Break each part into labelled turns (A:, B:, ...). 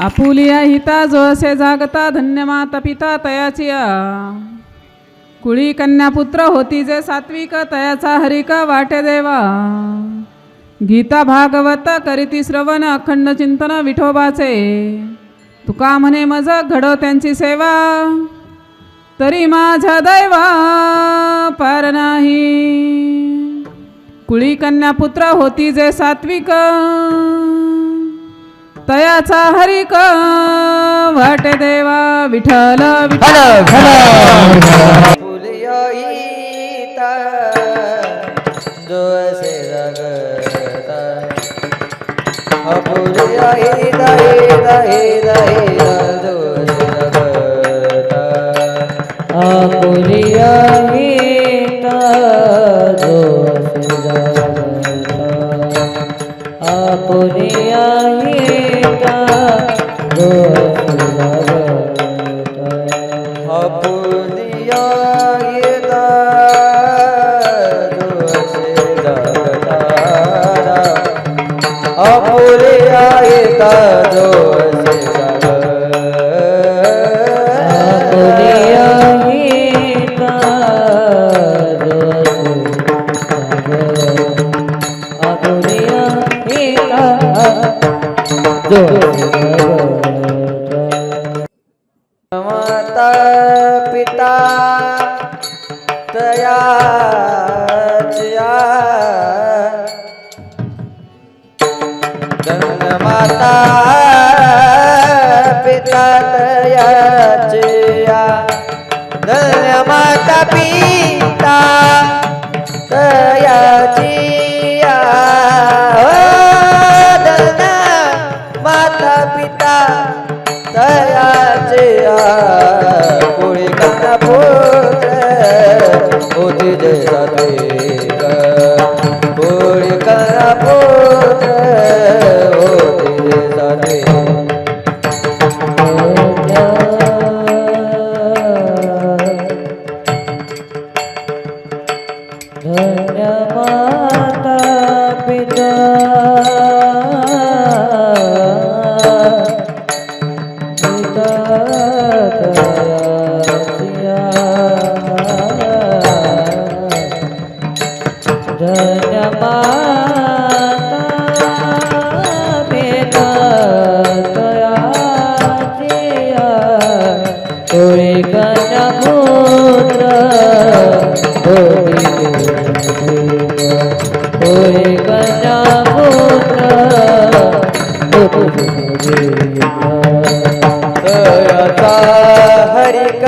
A: Apulia हिता जो असे जागता धन्य माता पिता तयाची कुळी कन्या पुत्र होती जे सात्विक तयाचा हरिका वाटे देवा गीता भागवत करीती श्रवण अखंड चिंतन विठोबाचे तुका म्हणे मज घडो त्यांची सेवा तरी माझ्या दैवा पार नाही कुळी कन्या पुत्र होती जे सात्विक तयाचा हरिक वाटे देवा विठ्ठल विठ्ठल
B: फुलयोईता जो असे जगता फुलयोईता हेदा हेदा हेदा जो असे जगता फुलयोईता जो असे जगता फुलयोईता जो असे जगता फुलयोईता जो असे जगता फुलयोईता जो असे माता पिता तयाच्या माता पिता तयाच्या माता पिता तयाची माता पिता तयाचे कोळी कन्या पुत्र होती जे सात्विक कोळी कन्या पुत्र होती जे सात्विक धन्य माता पिता हरिक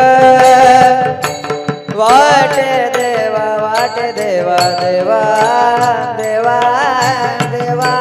B: वाटे देवा वाटे देवा देवा देवा देवा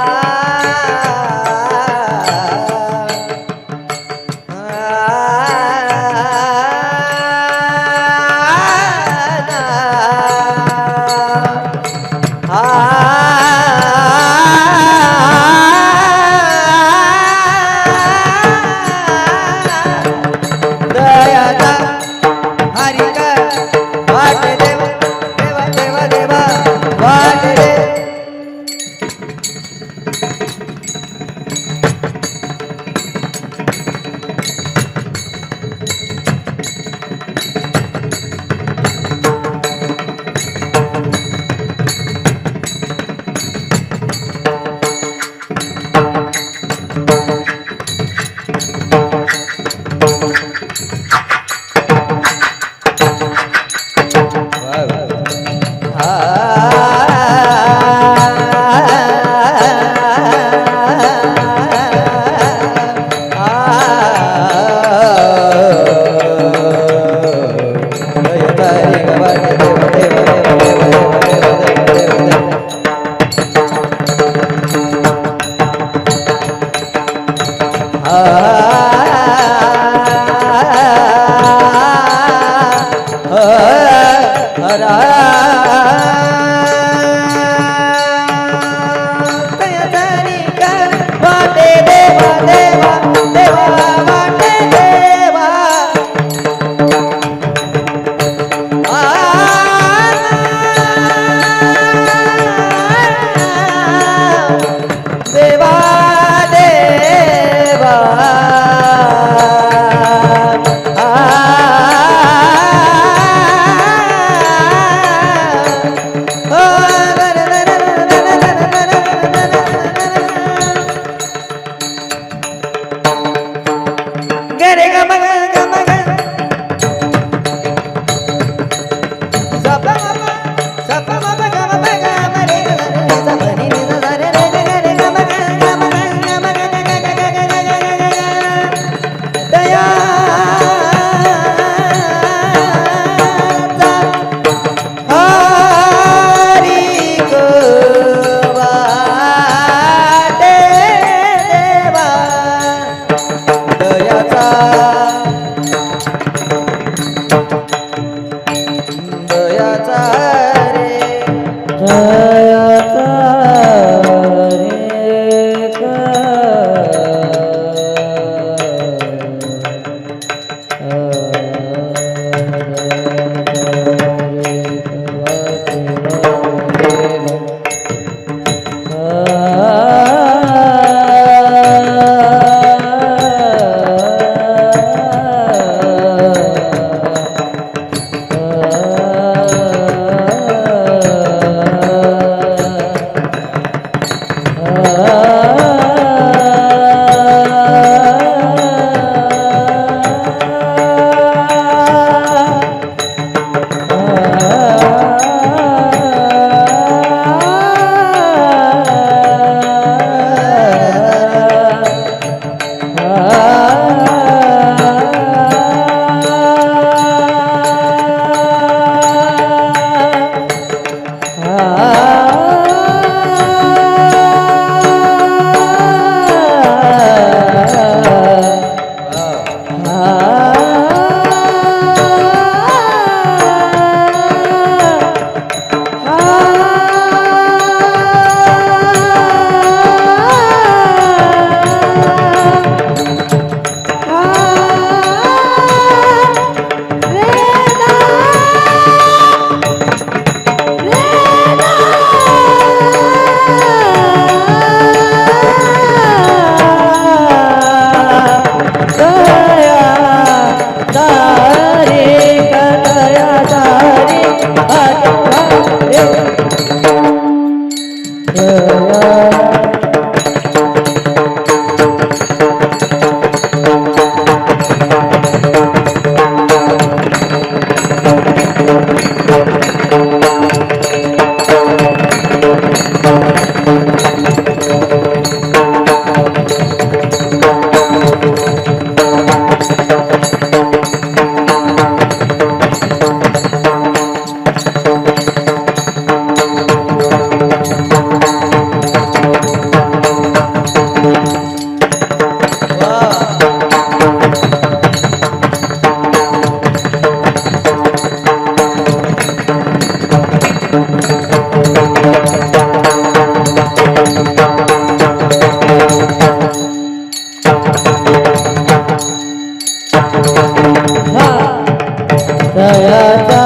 B: दयाचा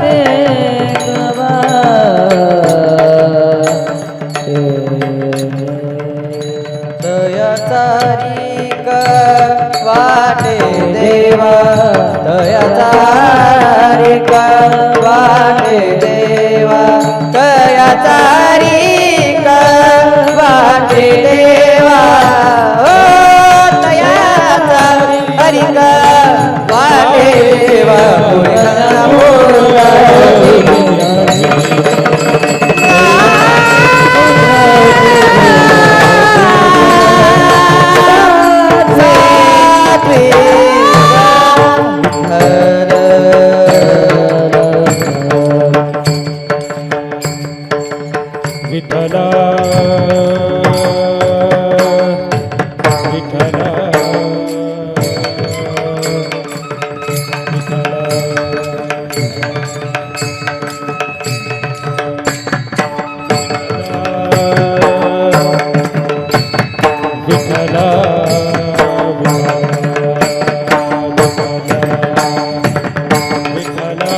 B: देवा दयाचा रिक वाटे देवा दयाचा रिक वाटे देवा दयाचा रिक वाटे देवा ओ दयाचा हरिक वाटे देवा पुण्या बोला
C: विठला विठला विठला विठला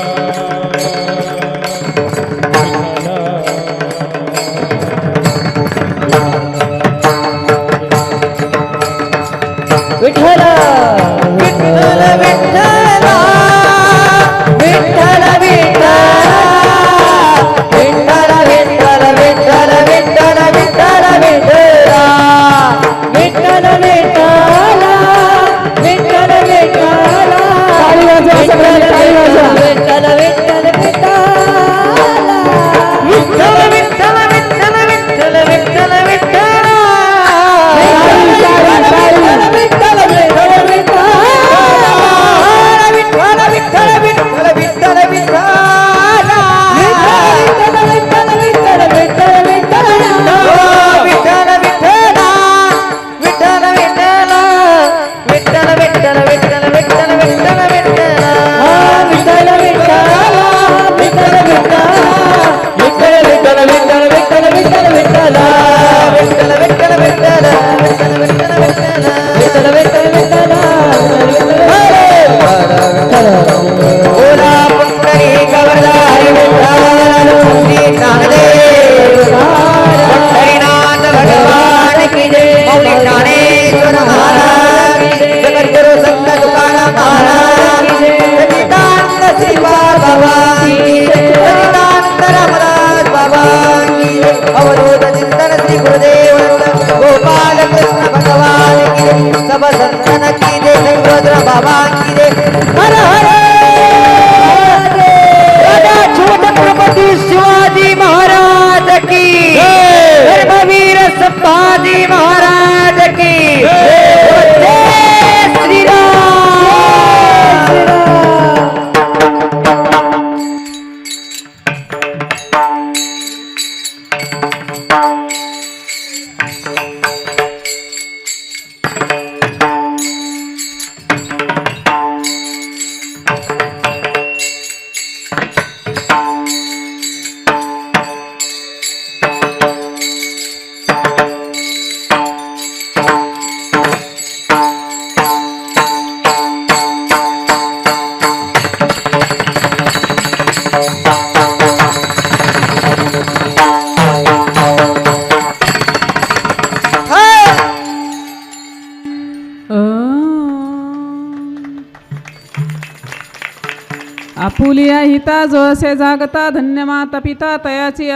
A: हिता जो असे जागता धन्य माता पिता तयाची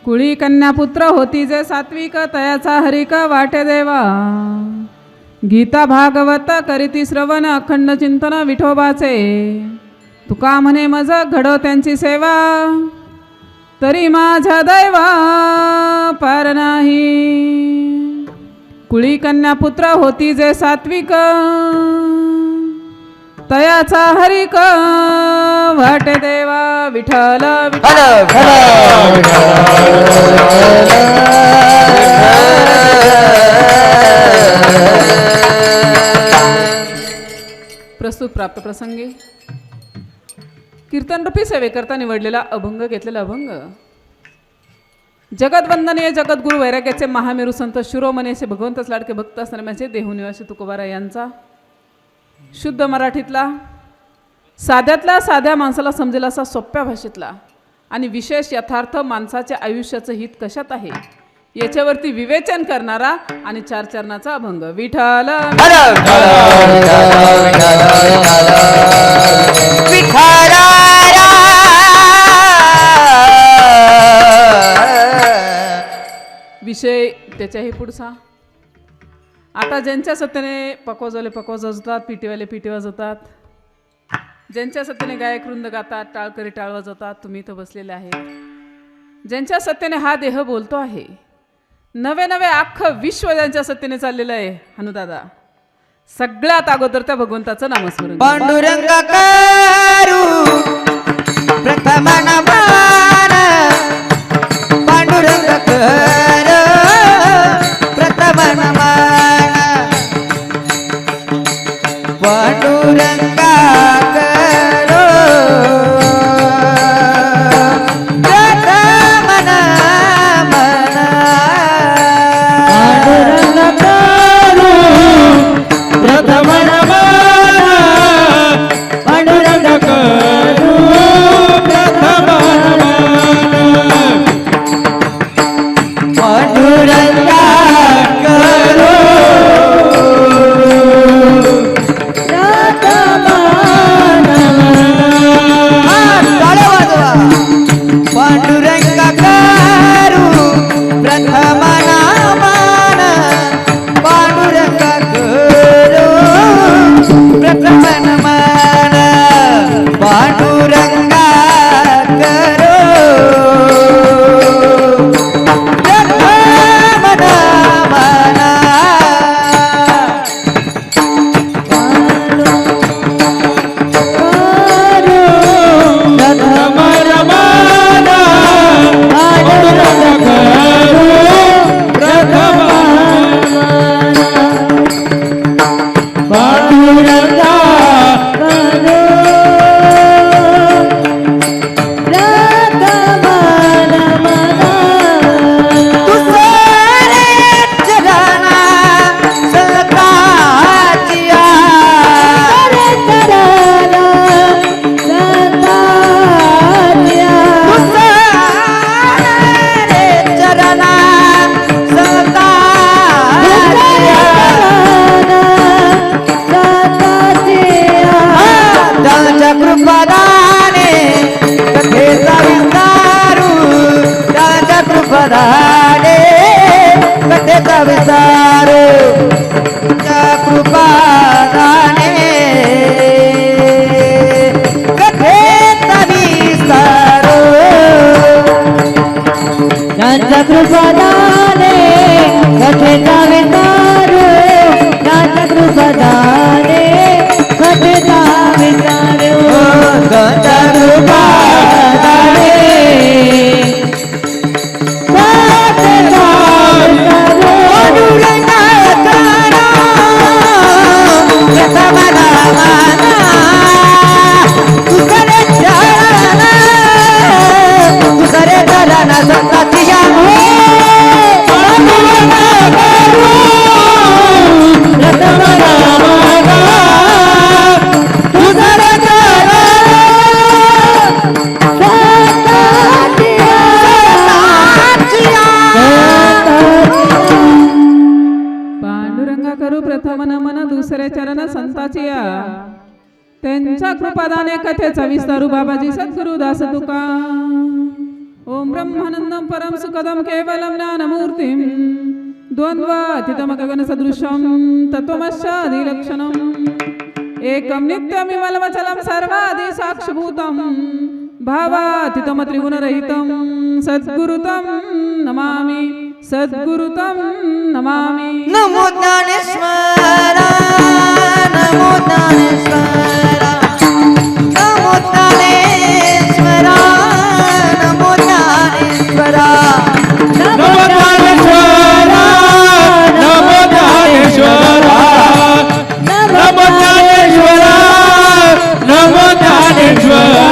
A: कुळी कन्या पुत्र होती जे सात्विक तयाचा हरिका वाटे देवा गीता भागवत करीती श्रवण अखंड चिंतन विठोबाचे तुका म्हणे मज घडो त्यांची सेवा तरी माझ्या दैवा पार नाही कुळी कन्या पुत्र होती जे सात्विक तयाचा हरिक वाटे देवा विठ्ठल प्रस्तुत प्राप्त प्रसंगी कीर्तनरूपी सेवेकरता निवडलेला अभंग घेतलेला अभंग जगतवंदनीय जगद्गुरु वैराग्याचे महामेरू संत शिरोमणी असे भगवंतच लाडके भक्त असणारे माझे देहूनिवासी तुकोबारा यांचा शुद्ध मराठीतला साध्यातल्या साध्या माणसाला समजेल असा सोप्या भाषेतला आणि विशेष यथार्थ माणसाच्या आयुष्याचं हित कशात आहे याच्यावरती विवेचन करणारा आणि चार चरणाचा अभंग विठ्ठल विषय त्याच्याही पुढचा आता ज्यांच्या सत्याने पकवाजवाले पकवाज वाजवतात पिटीवाले पिटी वाजवतात ज्यांच्या सत्याने गायक वृंद गातात टाळकरी टाळ वाजवतात तुम्ही इथं बसलेले आहे ज्यांच्या सत्याने हा देह बोलतो आहे नवे नवे अख्खं विश्व ज्यांच्या सत्याने चाललेलं आहे हनुदादा सगळ्यात अगोदर त्या भगवंताचं नामस्मरण
B: पांडुरंग करू प्रथम नमन पांडुरंग कर प्रथम नमन पांडुरंगा करो प्रथम नमन पांडुरंग करू प्रथम नमन पांडुरंग करू प्रथम नमन पांडुरंगा करू प्रथम नमन टाळ्या वाजवा पांडुरंगा करू प्रथम नमन पांडुरंगा करू प्रथम नमन पांडुरंगा करू कथेचा विचार कृपादाने कथेचा विस्तार ज्यांच्या कृपादाने कथेचा विचार ज्यांच्या कृपादाने कथेचा विचार ज्यांच्या कृपादाने संतातिया
A: गुरुपदाने कथेचा विस्तारू बाबाजी सद्गुरु दास तुका. ओम ब्रह्मानंदम परम सुखदम केवलम ज्ञानमूर्तिम द्वंद्वातीतम गगन सदृशम तत्वमस्यादि लक्षणम एकम नित्यमिमलमचलम सर्वादि साक्षभूतम भावातीतम त्रिगुणरहितम सद्गुरुतम नमामि सद्गुरुतम नमामि.
B: नमो ज्ञानेश्वरा नमो ज्ञानेश्वरा नमो ज्ञानेश्वरा नमो ज्ञानेश्वरा
C: नमो ज्ञानेश्वरा नमो ज्ञानेश्वरा नमो ज्ञानेश्वरा नमो ज्ञानेश्वरा.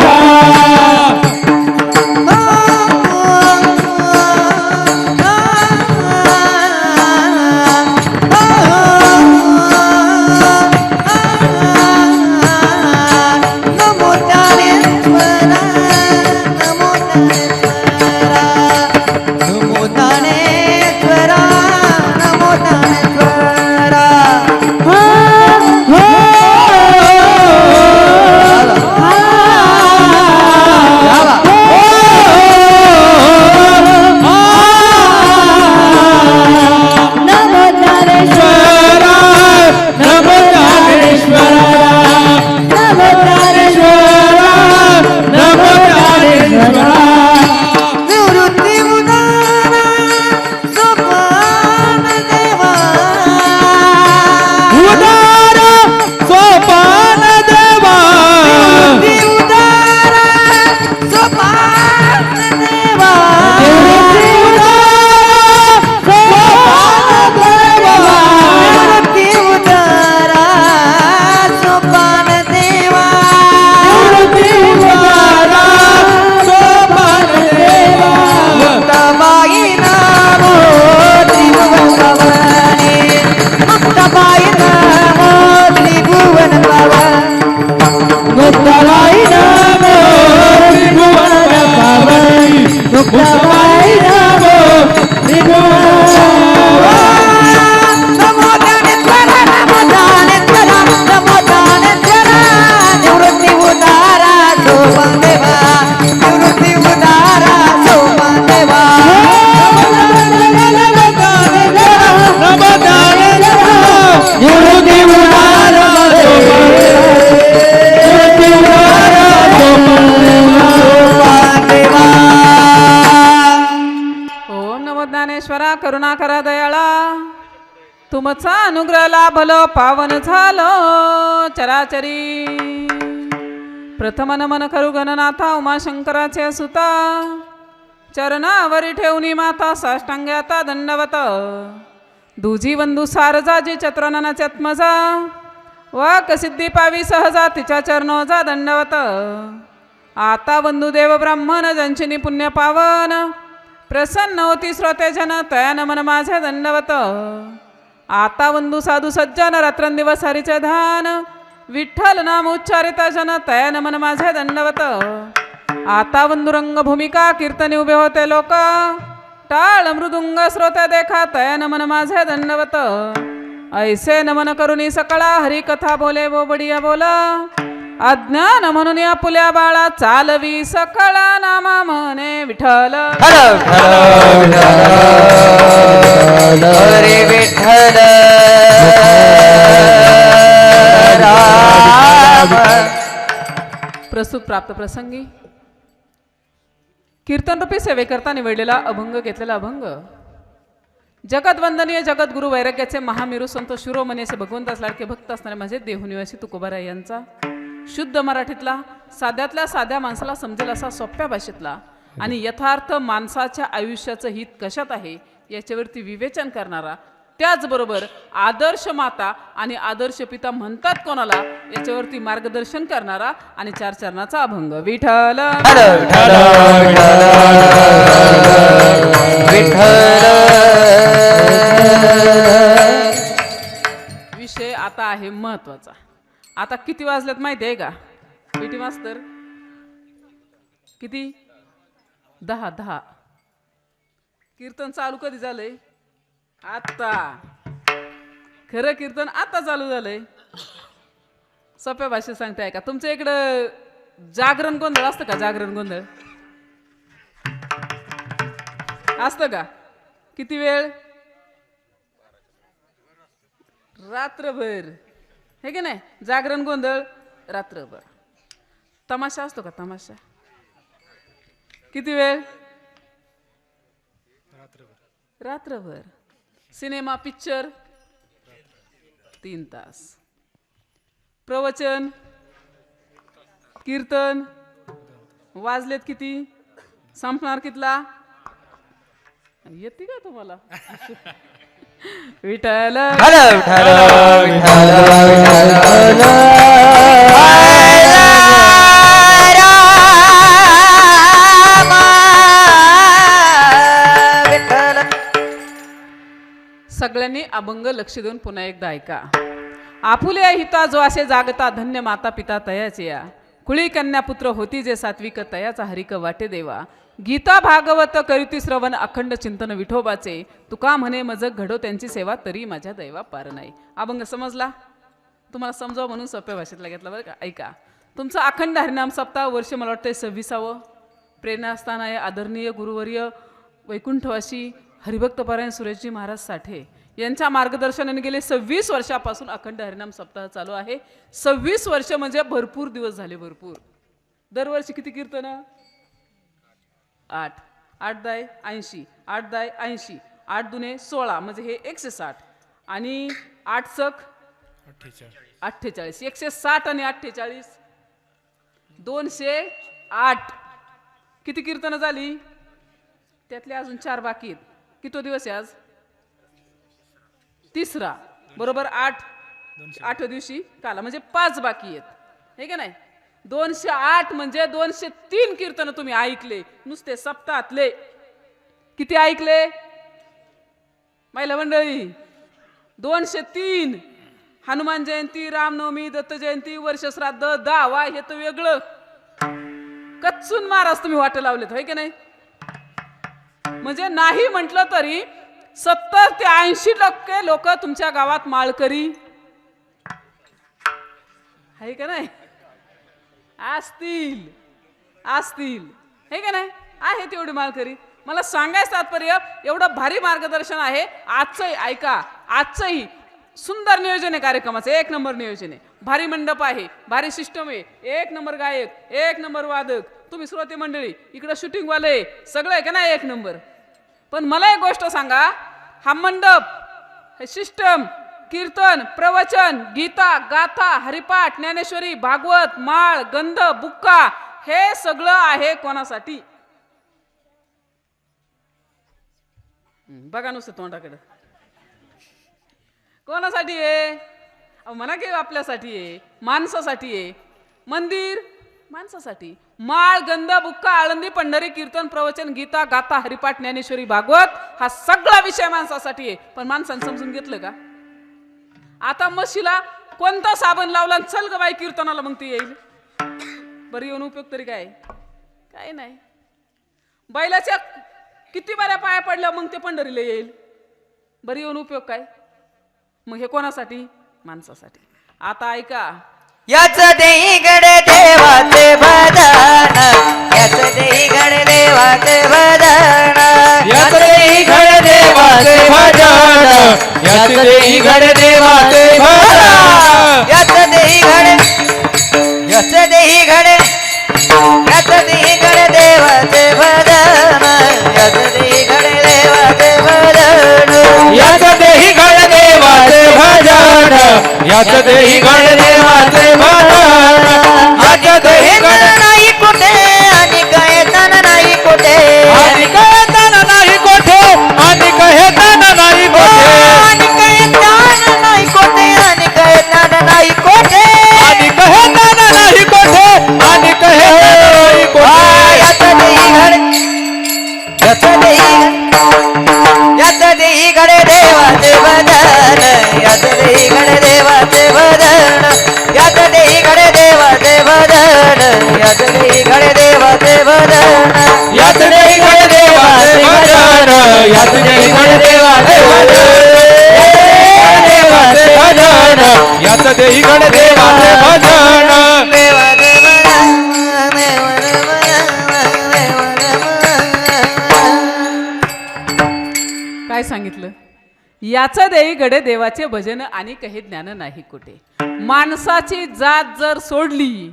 A: ज्ञानेश्वरा करुणा करा दयाळा तुमचा अनुग्रह लाभलो पावन झालो चराचरी. प्रथम नमन करू गणनाथा उमाशंकराचे सुता चरणावरी ठेवणी माता साष्टांग्याता दंडवत दुजी बंधू सारजाजी चत्रननाच्यात्मजा वाक सिद्धी पावी सहजा तिच्या चरणोजा दंडवत. आता बंधुदेव ब्राह्मण जंचिनी पुण्य पावन प्रसन्न होती श्रोते जन तया नमन माझे दंडवत. आता बंधू साधू सज्जन रात्रंदिवस हरीचे ध्यान विठ्ठल नाम उच्चारित जन तया नमन माझे दंडवत. आता बंधू रंग भूमिका कीर्तनी उभे होते लोक टाळ मृदुंग श्रोते देखा तया नमन माझे दंडवत. ऐसे नमन करुणी सकळा हरी कथा बोले वो बडिया बोला अज्ञान म्हणून या पुल्या बाळा चालवी सकळा नामा म्हणे विठ्ठल
B: हरे विठ्ठल
A: प्रस्तुत प्राप्त प्रसंगी कीर्तन रूपी सेवेकरता निवडलेला अभंग घेतलेला अभंग जगत वंदनीय जगद्गुरु वैराग्याचे महामेरू संत शिरोमणी असे भगवंतास लाडके भक्त असणारे माझे देहुनिवासी तुकोबाराय यांचा शुद्ध मराठीतला साध्यातल्या साध्या माणसाला समजेल असा सोप्या भाषेतला आणि यथार्थ माणसाच्या आयुष्याचं हित कशात आहे याच्यावरती विवेचन करणारा त्याचबरोबर आदर्श माता आणि आदर्श पिता म्हणतात कोणाला याच्यावरती मार्गदर्शन करणारा आणि चार चरणाचा अभंग विठ्ठल विषय आता आहे महत्वाचा. आता किती वाजलेत माहिती आहे का पीटी मास्तर? किती? 10. कीर्तन चालू कधी झालंय? आता. खरं कीर्तन आता चालू झालंय. सोप्या भाषेत सांगताय का? तुमच्या इकडं जागरण गोंधळ असतं का? जागरण गोंधळ असतं का? किती वेळ? रात्रभर, हे की नाही? जागरण गोंधळ रात्रभर. तमाशा असतो का? तमाशा किती वेळ? रात्रभर. सिनेमा पिक्चर 3 तास. प्रवचन कीर्तन वाजलेत किती? संपणार कितला? येते का तुम्हाला? विठ्ठल
B: हॅलो विठ्ठल विठ्ठल विठ्ठल.
A: सगळ्यांनी अभंग लक्ष देऊन पुन्हा एकदा ऐका. आपुले हिता जो असे जागता धन्य माता पिता तयाचे या. कुळी कन्या पुत्र होती जे सात्विक तयाचा हरिक वाटे देवा. गीता भागवत करीती श्रवण अखंड चिंतन विठोबाचे. तुका म्हणे मज घडो त्यांची सेवा तरी माझ्या दैवा पार नाही. अभंग समजला? तुम्हाला समजावं म्हणून सोप्या भाषेतला घेतला बरं का. ऐका. तुमचं अखंड हरिनाम सप्ताह वर्ष मला वाटतं 26वे प्रेरणास्थान आहे. आदरणीय गुरुवर्य वैकुंठवासी हरिभक्तपरायण सुरेशजी महाराज साठे यांच्या मार्गदर्शनाने गेले 26 वर्षापासून अखंड हरिनाम सप्ताह चालू आहे. 26 वर्ष म्हणजे भरपूर दिवस झाले. भरपूर. दरवर्षी किती कीर्तन? 8. 8 दाय 80, 8 दाय 80, 8 दुने 16 म्हणजे हे 160 आणि 8 सक 48. 160 आणि 48 208. किती कीर्तन झाली? त्यातले अजून 4 बाकी आहेत. किती दिवस आहे आज? 3रा. बरोबर 8व्या दिवशी काला म्हणजे 5 बाकी आहेत. हे का नाही? 208 म्हणजे 203 कीर्तन तुम्ही ऐकले नुसते सप्ताहातले. किती ऐकले महिला मंडळी? 203. हनुमान जयंती, रामनवमी, दत्त जयंती, वर्षश्राद्ध, 10 हे तर वेगळं. कच्चून महाराज तुम्ही वाट लावलेत, होय की नाही? म्हणजे नाही म्हटलं तरी 70 ते 80% लोक तुमच्या गावात माळकरी आहे का नाही? असतील हे का नाही? आहे तेवढी माळकरी. मला सांगायचं तात्पर्य एवढं भारी मार्गदर्शन आहे. आजचंही ऐका. आजचंही सुंदर नियोजन आहे कार्यक्रमाचं. 1 नंबर नियोजन आहे. भारी मंडप आहे. भारी सिस्टम आहे. 1 नंबर गायक, 1 नंबर वादक, तुम्ही श्रोते मंडळी, इकडं शूटिंगवाले सगळं आहे का नाही? 1 नंबर. पण मला एक गोष्ट सांगा. हा मंडप, हे सिस्टम, कीर्तन, प्रवचन, गीता, गाथा, हरिपाठ, ज्ञानेश्वरी, भागवत, माळ, गंध, बुक्का हे सगळं आहे कोणासाठी? बघा नुसतं तोंडाकडे. कोणासाठी आहे? म्हणा की आपल्यासाठी आहे, माणसासाठी आहे. मंदिर माणसासाठी. माळ, गंध, बुक्का, आळंदी, पंढरी, कीर्तन, प्रवचन, गीता, गाथा, हरिपाठ, ज्ञानेश्वरी, भागवत हा सगळा विषय माणसासाठी आहे. पण माणसानं समजून घेतलं का? आता म्हशीला कोणता साबण लावला चल ग बाई कीर्तनाला मग ती येईल. बरं येऊन उपयोग तरी काय? काय नाही. बैलाच्या किती बऱ्या पाया पडल्या मग ते पंढरीला येईल. बरं येऊन उपयोग काय? मग हे कोणासाठी? माणसासाठी. आता ऐका.
B: याच देही गडे देवाचे भजन, याच देही गडे देवाचे भजन,
C: याच देही घड देवाचे भजन, याच देही घड देवाचे भजन,
B: याच देही गडे, याच देही गडे, याच देही गडे देवाचे भजन, याच देही गडे देवाचे भजन,
C: याच देही घड देवाचे भजन, याच देही घड देवाचे भजन, याच देही घड
B: नाही कुठे आणि काय तन नाही कुठे,
C: आणि कहतान नाही कोठे, आणि कहतान नाही कोठे,
B: आणि काय तन नाही कुठे, आणि काय तन नाही कुठे,
C: आणि कहतान नाही कोठे, आणि कहतान नाही कोठे.
B: याच देही घडे, याच देही, याच देही घडे देवाचे भजन, याच देही घडे देवाचे भजन, याच देही घडे देवाचे भजन, याच देही घडे देवाचे भजन,
C: याच देही घड देवाचे भजन, याच देही घड देवाचे भजन, देवाचे भजन, याच देई गणदेवाचे भजन
B: देवा देवा देवा
A: काय सांगितलं? याचं देई गडे देवाचे भजन आणि काही ज्ञान नाही कुठे. माणसाची जात जर सोडली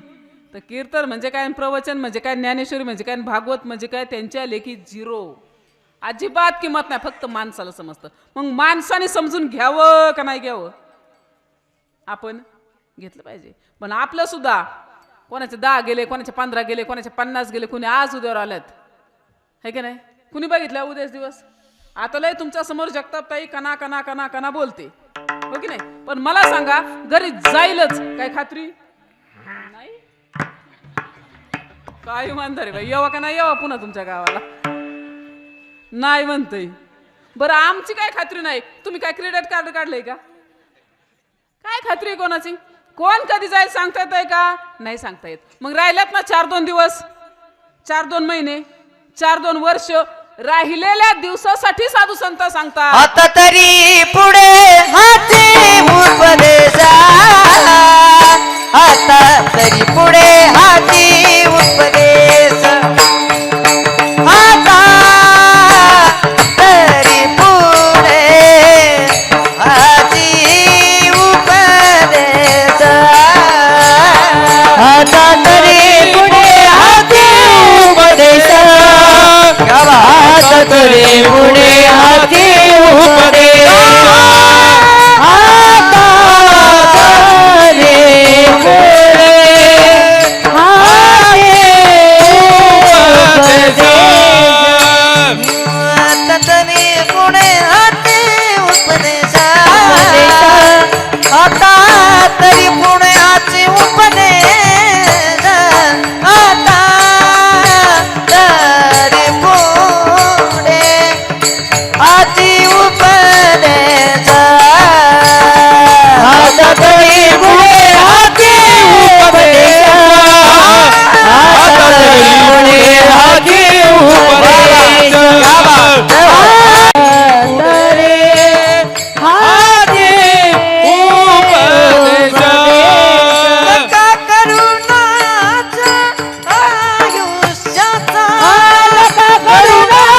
A: तर कीर्तन म्हणजे काय, प्रवचन म्हणजे काय, ज्ञानेश्वरी म्हणजे काय, भागवत म्हणजे काय, त्यांच्या लेखी झिरो. अजिबात किंमत नाही, फक्त माणसाला समजतं. मग माणसाने समजून घ्यावं का नाही घ्यावं? आपण घेतलं पाहिजे. पण आपलं सुद्धा कोणाचे 10 गेले, कोणाचे 15 गेले, कोणाचे 50 गेले, कोणी आज उद्यावर आल्यात, है की नाही? कुणी बघितलं उद्याच दिवस? आता लय तुमच्या समोर जगतापताई कना कना कना कना बोलते, हो की नाही? पण मला सांगा, घरी जाईलच काय खात्री नाही? काय इमानदारी बाई, येवा का नाही येवा पुन्हा तुमच्या गावाला? नाही म्हणतोय. बरं आमची काय खात्री नाही? तुम्ही काय क्रेडिट कार्ड काढलंय का? काय खात्री आहे कोणाची? कोण कधी जाईल सांगता येत का? नाही सांगता येत. मग राहिल्यात ना 4-2 दिवस, 4-2 महिने, 4-2 वर्ष. राहिलेल्या दिवसासाठी साधू संत सांगतात
B: आता तरी पुढे हाती उपदेशा, आता तरी पुढे हाती उपदेश, आता तरी पुढे हाती उपदेश, आता तरी पुढे हाती उपदेश,
C: आता तरी पुढे हाती उपदेश,
B: आता तरी पुढे हाती उपदेश, आता तरी पुढे हाती उपदेश, आता तरी पुढे हाती उपदेश, आता तरी पुढे हाती उपदेश,
C: आता तरी पुढे हाती उपदेश,
B: नका करुणाचा आयुष्याचा, नका करुणाचा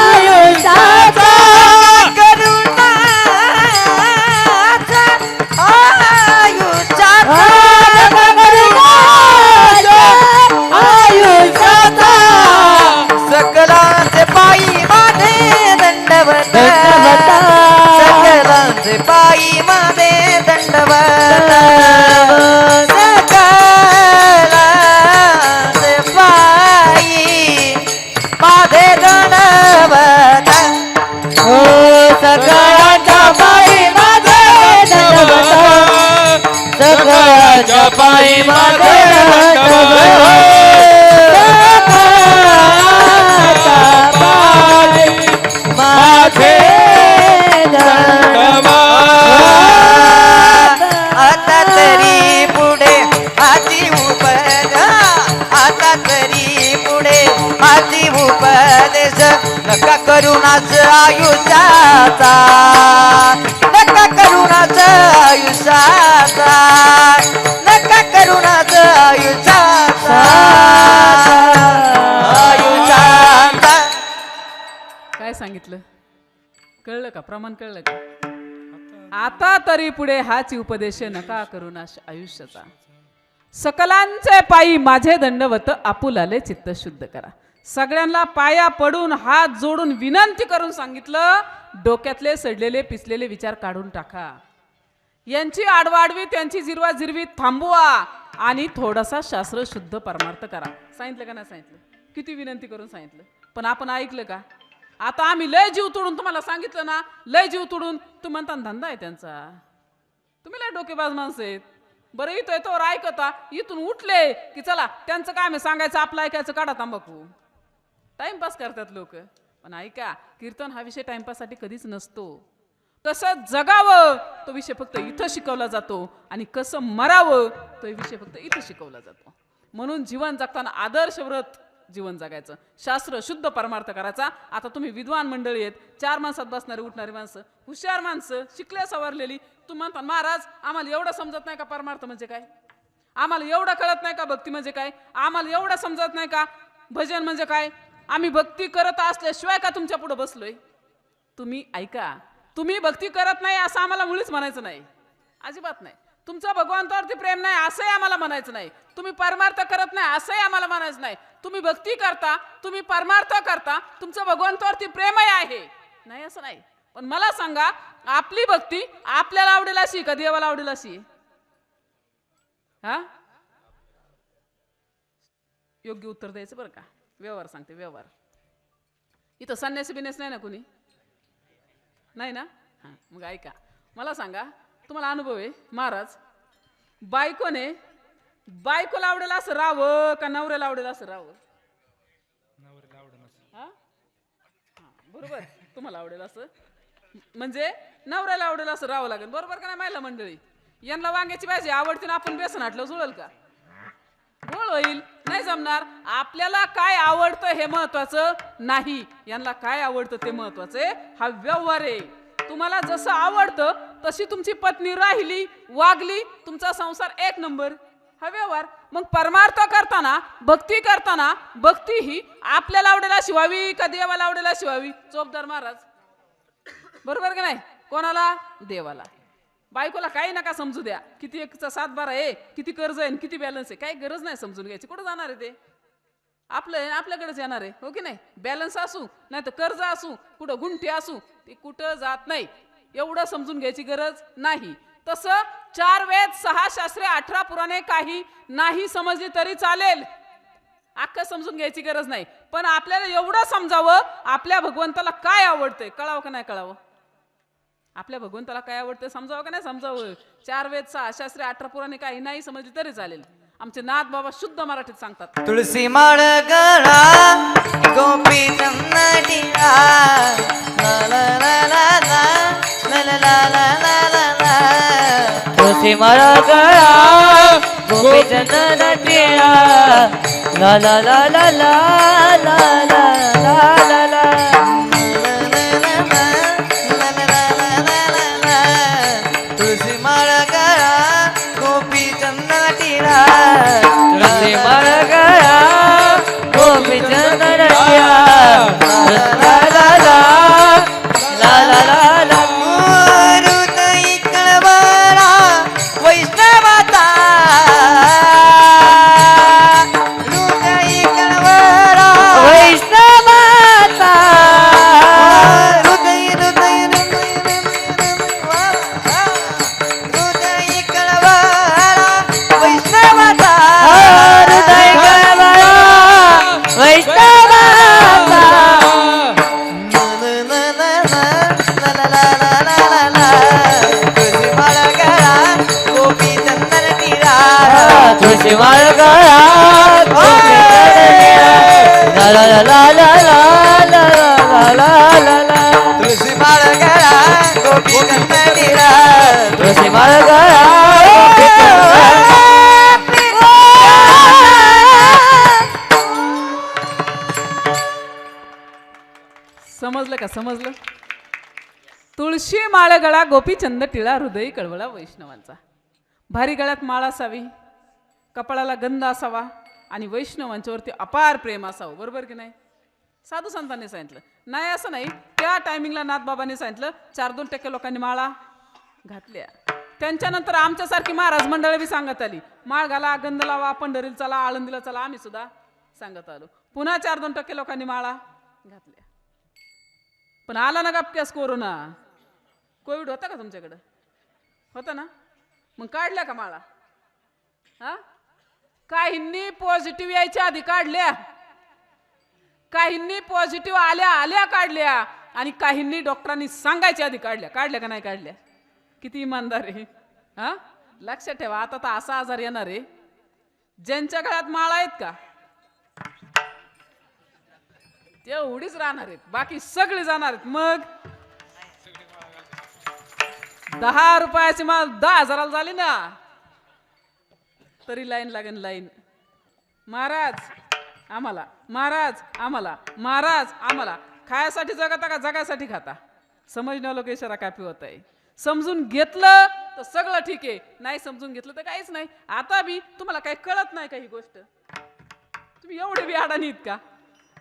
B: आयुष्याचा, करुणाचा आयुष्याचा, आयुष्याचा, सकलांचे पायी माझे दंडवत, सकलांचे पायी माझे दंडवत, सकलांचे पायी माझे दंडवत, हो सकलांच्या पायी माझे दंडवत, सकलांच्या पायी माझे दंडवत, माझे आता तरी पुढे हाती उपदेश, आता तरी पुढे हाती उपदेश, नका करुणाच आयुष्याचा, नका करुणाच आयुष्याचा, नका करुणाच आयुष्याचा, आयुष्याचा.
A: काय सांगितलं? कळलं का? प्रमाण कळलं का? आता तरी पुढे हाच उपदेश, नका करुणा आयुष्याचा, सकलांचे पायी माझे दंडवत, आपुलाले चित्त शुद्ध करा. सगळ्यांना पाया पडून हात जोडून विनंती करून सांगितलं, डोक्यातले सडलेले पिसलेले विचार काढून टाका. यांची आडवाडवी, त्यांची जिरवा जिरवी थांबवा आणि थोडासा शास्त्र शुद्ध परमार्थ करा. सांगितलं का नाही सांगितलं? किती विनंती करून सांगितलं, पण आपण ऐकलं का? आता आम्ही लय जीव तोडून तुम्हाला सांगितलं ना, लय जीव तोडून. तू म्हणता धंदा आहे त्यांचा, तुम्ही लय डोकेबाज माणसं आहेत. बरं इथं येतो ऐकता, इथून उठले की चला त्यांचं काय मी सांगायचं, आपलं ऐकायचं, काढा तंबाखू. टाइमपास करतात लोक. पण ऐका, कीर्तन हा विषय टाइमपाससाठी कधीच नसतो. कसं जगावं तो विषय फक्त इथं शिकवला जातो, आणि कसं मरावं तो विषय फक्त इथं शिकवला जातो. म्हणून जीवन जगताना आदर्श व्रत जीवन जगायचं, शास्त्र शुद्ध परमार्थ करायचा. आता तुम्ही विद्वान मंडळी आहेत, 4 माणसात बसणारी उठणारी माणसं, हुशार माणसं, शिकल्या सवरलेली. तुम्ही म्हणता महाराज आम्हाला एवढं समजत नाही का परमार्थ म्हणजे काय, आम्हाला एवढं कळत नाही का भक्ती म्हणजे काय, आम्हाला एवढं समजत नाही का भजन म्हणजे काय, आम्ही भक्ती करत असल्याशिवाय का तुमच्या पुढे बसलोय. तुम्ही ऐका, तुम्ही भक्ती करत नाही असं आम्हाला मुळीच म्हणायचं नाही, अजिबात नाही. तुमचं भगवंतावरती प्रेम नाही असंही आम्हाला म्हणायचं नाही, तुम्ही परमार्थ करत नाही असंही आम्हाला म्हणायचं नाही. तुम्ही भक्ती करता, तुम्ही परमार्थ करता, तुमचं भगवंतावरती प्रेमही आहे, नाही असं नाही. पण मला सांगा, आपली भक्ती आपल्याला आवडेल अशी का देवाला आवडेल अशी? हा, योग्य उत्तर द्यायचं बरं का. व्यवहार सांगते, व्यवहार. इथं संन्यासी बिन्यास नाही ना कुणी, नाही ना? हां, मग ऐका, मला सांगा, तुम्हाला अनुभव आहे महाराज, बायकोने बायकोला आवडेल असं राहावं का नवऱ्याला आवडेल असं राहावं? हां, बरोबर, तुम्हाला आवडेल असं म्हणजे नवऱ्याला आवडेल असं राहावं लागेल, बरोबर का नाही महिला मंडळी? यांना वांग्याची भाजी आवडते ना, आपण बेसन हाटलं जुळेल का? गोळ होईल, नाही जमणार. आपल्याला काय आवडतं हे महत्वाचं नाही, यांना काय आवडतं ते महत्वाचं आहे. हा व्यवहार आहे. तुम्हाला जसं आवडतं तशी तुमची पत्नी राहिली, वागली, तुमचा संसार एक नंबर, हा व्यवहार. मग परमार्थ करताना, भक्ती करताना, भक्ती ही आपल्याला आवडेल अशी व्हावी का देवाला आवडेल अशी व्हावी? चोपदार महाराज, बरोबर का नाही? कोणाला? देवाला. बायकोला काही नका समजू द्या, किती एकचा 7-12 आहे, किती कर्ज आहे, किती बॅलन्स आहे, काही गरज नाही समजून घ्यायची. कुठं जाणार आहे ते? आपलं आपल्याकडेच येणार आहे, हो की नाही? बॅलन्स असू नाही तर कर्ज असू, कुठं गुंठे असू, ते कुठं जात नाही, एवढं समजून घ्यायची गरज नाही. तसं 4 वेद, 6 शास्त्रे, 18 पुराणे काही नाही समजली तरी चालेल, अख्खं समजून घ्यायची गरज नाही. पण आपल्याला एवढं समजावं, आपल्या भगवंताला काय आवडतंय कळावं का नाही कळावं? आपल्या भगवंताला काय आवडतं समजावं का नाही समजावं? 4 वेद, 6 शास्त्रे, 18 पुराणे काही नाही समजली तरी चालेल. आमचे नाथ बाबा शुद्ध मराठीत सांगतात.
B: तुळसी माळ गळा गोपी चंदटिया ला ला ला ला ला ला ला ला ला ला ला. तुळसी माळ गळा गोपी चंदटिया ला ला ला ला ला ला ला ला ला. तुळसी माळ गळा गोपी चंदटिया तुळसी माळ गळा गोपी चंदटिया ला ला ला ला ला ला ला. हृदय कळवळा वैष्णवाचा, हृदय कळवळा वैष्णवाचा, हृदय हृदय हृदय कळवळा वैष्णवाचा, हृदय कळवळा वैष्णवाचा. तुळशी माळ गळा गोपी चंदन टिळा, तुळशी माळ गळा गोपी चंदन टिळा ला ला ला ला ला ला ला ला ला. तुळशी माळ गळा गोपी चंदन टिळा, तुळशी माळ गळा गोपी चंदन.
A: समजलं का? समजलं? तुळशी माळ गळा गोपीचंद टिळा, हृदय कळवळा वैष्णवांचा. भारी गळ्यात माळ असावी, कपाळाला गंध असावा आणि वैष्णवांच्यावरती अपार प्रेम असावं, बरोबर की नाही? साधू संतांनी सांगितलं नाही असं नाही. त्या टायमिंगला नाथबाबांनी सांगितलं 4-2% लोकांनी माळा घातल्या. त्यांच्यानंतर आमच्यासारखी महाराज मंडळी बी सांगत आली, माळ घाला, गंध लावा, पंढरीला चला, आळंदीला चला, आम्ही सुद्धा सांगत आलो. पुन्हा 4-2% लोकांनी माळा घातल्या. पण आला ना गपक्यास कोरोना, कोविड होता का तुमच्याकडं? होता ना? मग काढल्या का माळा? हा, काहींनी पॉझिटिव्ह यायच्या आधी काढल्या, काहींनी पॉझिटिव्ह आल्या आल्या काढल्या आणि काहींनी डॉक्टरांनी सांगायच्या आधी काढल्या. काढल्या का नाही काढल्या? किती इमानदार आहे. हा, लक्षात ठेवा, आता तर असा आजार येणार आहे, ज्यांच्या गळ्यात माळा आहेत का तेवढीच राहणार आहेत, बाकी सगळे जाणार आहेत. मग 10 रुपयाची माळ 10,000 झाली ना, तरी लाईन लागेल लाईन. महाराज आम्हाला, महाराज आम्हाला, महाराज आम्हाला. खायासाठी जगता का जगासाठी खाता? समजण्या लोक इशारा काफी होत आहे. समजून घेतलं तर सगळं ठीक आहे, नाही समजून घेतलं तर काहीच नाही. आता बी तुम्हाला काही कळत नाही का ही गोष्ट? तुम्ही एवढे बी अडाणी आहेत का?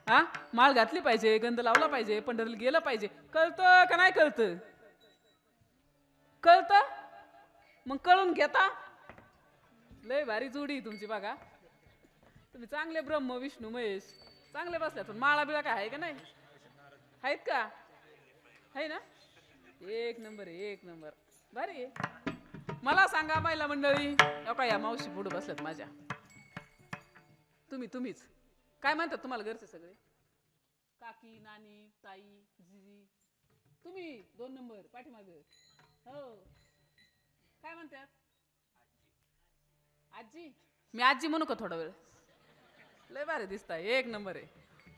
A: हा, माळ घातली पाहिजे, गंध लावला पाहिजे, पंढरीला गेलं पाहिजे. कळतं का नाही कळतं? कळतं मग कळून घेता. लय भारी जोडी तुमची बघा. तुम्ही चांगले ब्रह्म विष्णू महेश चांगले बसल्यात. पण माळा बिळा काय आहे का नाही? आहेत का? आहे ना? एक नंबर, एक नंबर, भारी आहे. मला सांगा महिला मंडळी, का या मावशी पुढे बसल्यात माझ्या, तुम्हीच काय म्हणतात तुम्हाला घरचे सगळे? काकी, नानी, ताई, जिजी, तुम्ही 2 नंबर पाठीमाग. हो, काय म्हणतात? आजी. मी आजी म्हणू का थोडा वेळ? लय भारी दिसताय, एक नंबर आहे.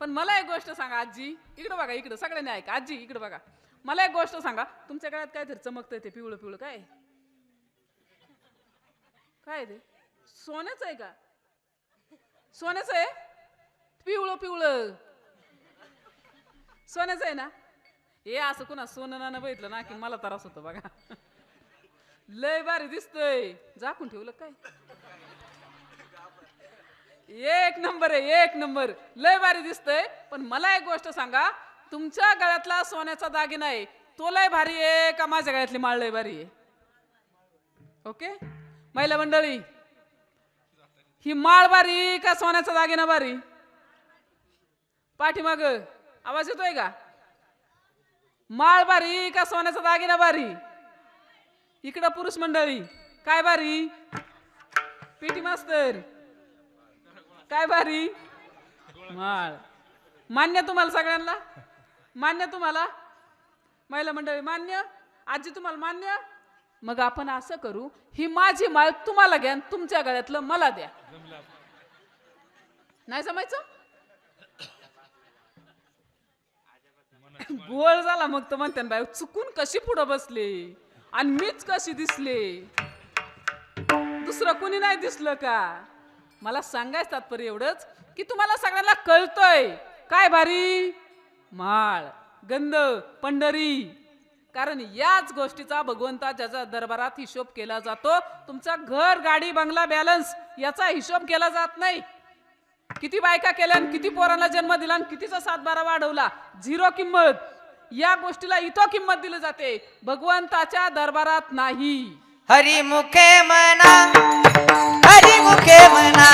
A: पण मला एक गोष्ट सांगा आजी, इकडे बघा, इकडे सगळ्यांनी ऐका. आजी इकडे बघा, मला एक गोष्ट सांगा. तुमच्या गळ्यात काहीतरी चमकतंय, ते पिवळं पिवळं काय? काय ते सोन्याचं आहे का? सोन्याचं आहे? पिवळं पिवळं सोन्याचं आहे ना? हे असं कुणा सोनं नाणं बघितलं ना की मला त्रास होतो बघा. लय भारी दिसतंय. झाकून ठेवलं काय? एक नंबर आहे, एक नंबर, लय भारी दिसतंय. पण मला एक गोष्ट सांगा, तुमच्या गळ्यातला सोन्याचा दागिना आहे तो लय भारी आहे का माझ्या गळ्यातली माळ लय भारी आहे? ओके महिला मंडळी, ही माळ भारी का सोन्याचा दागिना भारी? पाठीमाग आवाज येतोय का? माळ भारी का सोन्याचा दागिना भारी? इकडं पुरुष मंडळी, काय भारी? पीटी मास्तर, काय भारी? माळ. मान्य तुम्हाला सगळ्यांना? मान्य तुम्हाला महिला मंडळी? मान्य? आजी तुम्हाला मान्य? मग आपण असं करू, ही माझी माळ तुम्हाला घ्या, तुमच्या गळ्यातलं मला द्या. नाही जमायचं? गोळ झाला मग तर म्हणते बाई, चुकून कशी पुढं बसले आणि मीच कशी दिसले, दुसरं कुणी नाही दिसलं का? मला सांगायचं तात्पर्य एवढंच की तुम्हाला सगळ्यांना कळतंय काय भारी? माळ, गंध, पंढरी. कारण याच गोष्टीचा भगवंताच्या दरबारात हिशोब केला जातो. तुमचा घर, गाडी, बंगला, बॅलन्स याचा हिशोब केला जात नाही. किती बायका केल्या, किती पोरांना जन्म दिला, कितीचा 7-12 वाढवला, 0 किंमत. या गोष्टीला इथं किंमत दिली जाते, भगवंताच्या दरबारात नाही.
B: हरिमुखे म्हणा, हरिमुखे म्हणा,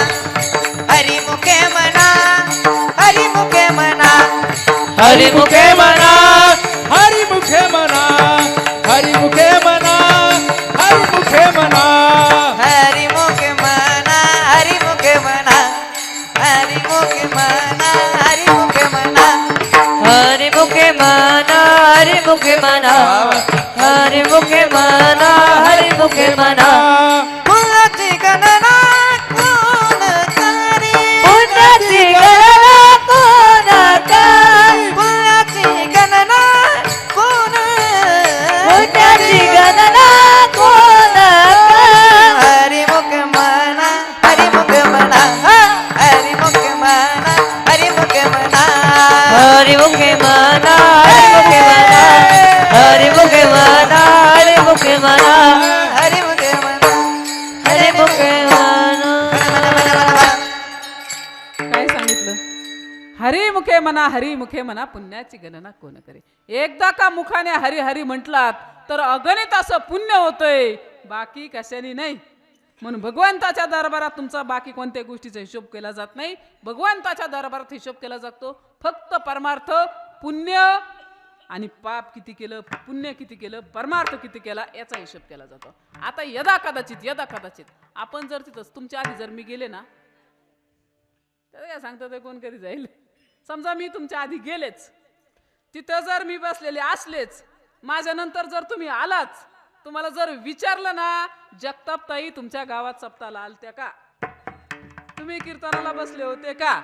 B: हरिमुखे म्हणा, हरिमुखे म्हणा,
C: हरिमुखे म्हणा, हरिमुखे म्हणा, हरिमुखे म्हणा, हरिमुखे म्हणा,
B: हरिमुखे म्हणा, हरिमुखे म्हणा, हरिमुखे म्हणा, हरिमुखे म्हणा,
D: हरिमुखे म्हणा, हरिमुखे म्हणा, हरिमुखे म्हणा, हरिमुखे म्हणा.
B: फुलाची गणना कोण करी,
D: पुण्याची गणना कोण करी,
B: फुलाची गणना कोण,
D: पुण्याची गणना कोण करी.
B: हरिमुखे म्हणा, हरिमुखे म्हणा, हरिमुखे म्हणा, हरिमुखे म्हणा,
D: हरिमुखे म्हणा, हरिमुखे म्हणा, हरिमुखे म्हणा, हरिमुखे म्हणा,
B: हरिमुखे म्हणा,
D: हरिमुखे म्हणा.
A: काय सांगितलं? हरिमुखे म्हणा, हरिमुखे म्हणा, पुण्याची गणना कोण करे. एकदा का मुखाने हरी हरी म्हटलात तर अगणित असं पुण्य होतंय, बाकी कशाने नाही. म्हणून भगवंताच्या दरबारात तुमचा बाकी कोणत्या गोष्टीचा हिशोब केला जात नाही. भगवंताच्या दरबारात हिशोब केला जातो फक्त परमार्थ, पुण्य आणि पाप किती केलं, पुण्य किती केलं, परमार्थ किती केला याचा हिशोब केला जातो. आता यदा कदाचित आपण जर तिथं तुमच्या आधी जर मी गेले ना, तर काय सांगता ते कोण कधी जाईल. समजा मी तुमच्या आधी गेलेच, तिथं जर मी बसलेले असलेच, माझ्या नंतर जर तुम्ही आलाच, तुम्हाला जर विचारलं ना, जगताप ताई तुमच्या गावात सप्ताला आलत्या का, तुम्ही कीर्तनाला बसले होते का,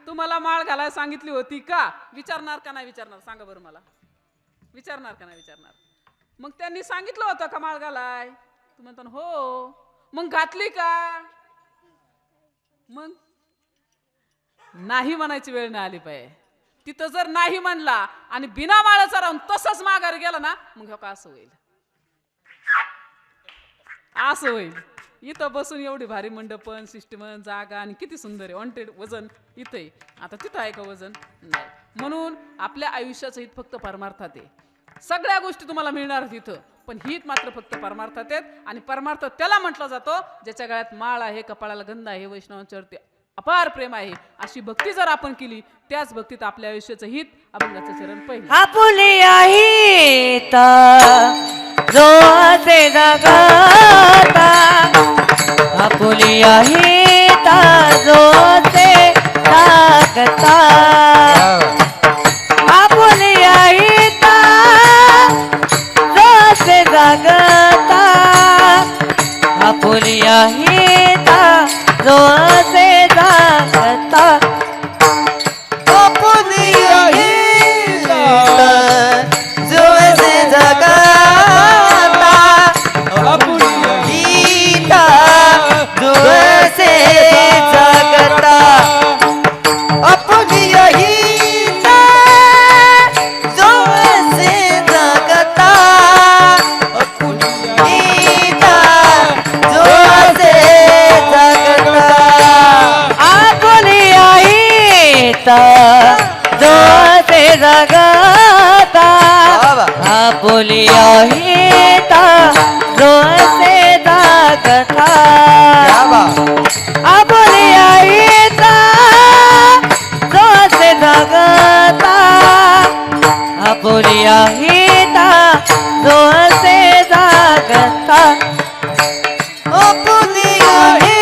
A: तुम्हाला माळ घालायला सांगितली होती का, विचारणार का नाही विचारणार? सांगा बरं मला, विचारणार का नाही विचारणार? मग त्यांनी सांगितलं होतं का माळ घालाय? तुम्ही म्हणता हो. मग घातली का? मग नाही म्हणायची वेळ नाही आली पाहिजे. तिथं जर नाही म्हणला आणि बिना माळाचा राहून तसंच माघार गेला ना, मग हो का असं होईल, असं होईल. इथं बसून एवढी भारी मंडपन सिस्टमन जागा आणि किती सुंदर आहे. वॉन्टेड वजन इथे, आता तिथं आहे का वजन? नाही. म्हणून आपल्या आयुष्याचं हित फक्त परमार्थात आहे. सगळ्या गोष्टी तुम्हाला मिळणार तिथं, पण हित मात्र फक्त परमार्थात आहेत. आणि परमार्थ त्याला म्हटलं जातो ज्याच्या गळ्यात माळ आहे, कपाळाला गंध आहे, वैष्णवांच्यावरती अपार प्रेम आहे. अशी भक्ती जर आपण केली, त्याच भक्तीत आपल्या आयुष्याचं हित अभंगाचं चरण पहिलं.
D: आपुली आहे जो असे जगता, आपुली आहे जो असे जगता, आपुली आहे जो असे जगता, आपुली आहे जो असे जगता. जो से जगता, आपुली आहे जो से जगता, आपुली आहे जो से जगता, आपुली आहे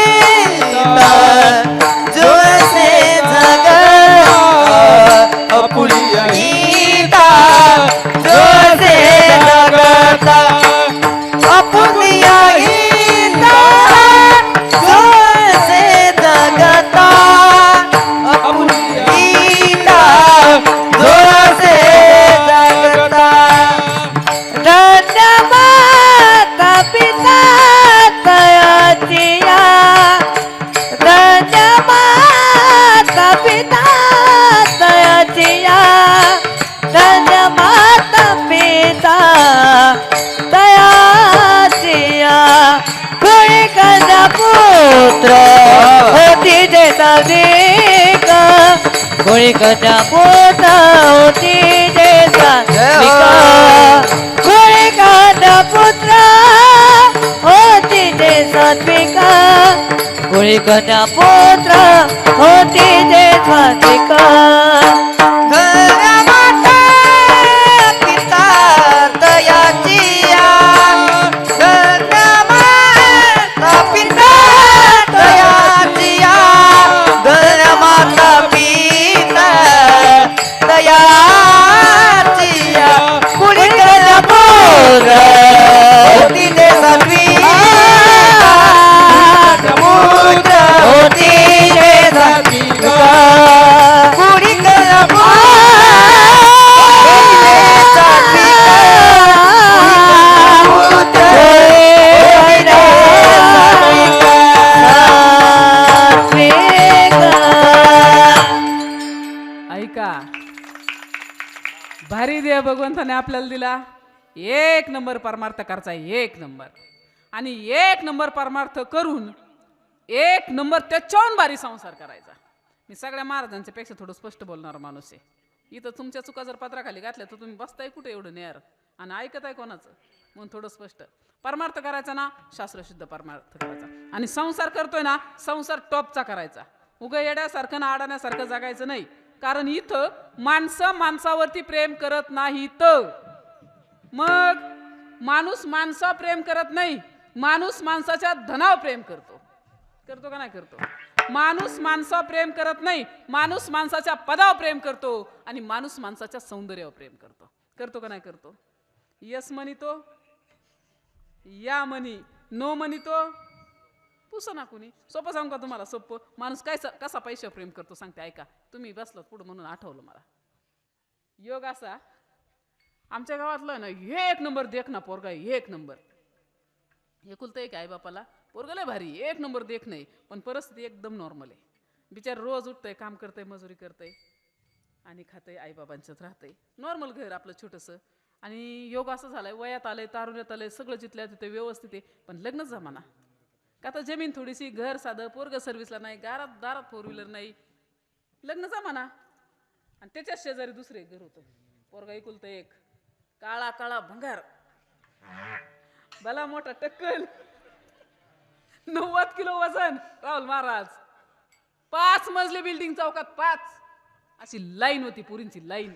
D: जो से जगता. कोळी कन्या पुत्र होती जैसा कोळी कन्या पुत्र होती जैसा त्विका, कोळी कन्या पुत्र होती जैसा त्विका.
A: भारी देव भगवंताने आपल्याला दिला. एक नंबर परमार्थ करायचा, एक नंबर. आणि एक नंबर परमार्थ करून एक नंबर त्याच्याहून भारी संसार करायचा. मी सगळ्या महाराजांच्या पेक्षा थोडं स्पष्ट बोलणार माणूस आहे. इथं तुमच्या चुका जर पत्राखाली घातल्या तर तुम्ही बसताय कुठे एवढं नेर आणि ऐकत आहे कोणाचं, म्हणून थोडं स्पष्ट परमार्थ करायचा ना, शास्त्रशुद्ध परमार्थ करायचा. आणि संसार करतोय ना, संसार टॉपचा करायचा. उगा येड्यासारखं ना अडाण्यासारखं जगायचं नाही. कारण इथं माणसं माणसावरती प्रेम करत नाहीत. मग माणूस माणसा प्रेम करत नाही, माणूस माणसाच्या धनावर प्रेम करतो. करतो का नाही करतो? माणूस माणसा प्रेम करत नाही, माणूस माणसाच्या पदावर प्रेम करतो आणि माणूस माणसाच्या सौंदर्यावर प्रेम करतो. करतो का नाही करतो? यस म्हणितो, या म्हणी, नो म्हणितो, पुसं ना कुणी. सोपं सांगू का तुम्हाला? सोपं. माणूस काय कसा पैशावर प्रेम करतो सांगते, ऐका. तुम्ही बसलात पुढं म्हणून आठवलं मला. योग असा, आमच्या गावातलं ना एक नंबर देख ना पोरगा, एक नंबर. एकुलतं एक आई बापाला पोरगा लय भारी, एक नंबर देख नाही, पण परिस्थिती एकदम नॉर्मल आहे. बिचार रोज उठतंय, काम करतंय, मजुरी करतंय आणि खातंय, आईबाबांच्यात राहतंय. नॉर्मल घर आपलं छोटंसं. आणि योग असं झालंय, वयात आलंय, तारुण्यात आलंय, सगळं जिथल्या तिथे व्यवस्थित आहे, पण लग्नच जमाना. का तर जमीन थोडीशी, घर साधं, पोरग सर्व्हिसला नाही, दारात 4 व्हीलर नाही, लग्न जमाना. आणि त्याच्या शेजारी दुसरे घर होतं, पोरगा एकुलतं एक, काळा काळा भंगार, भला मोठा टक्कल, 90 किलो वजन, राहुल महाराज. 5 मजली बिल्डिंग, चौकात 5, अशी लाईन होती, पुरींची लाईन.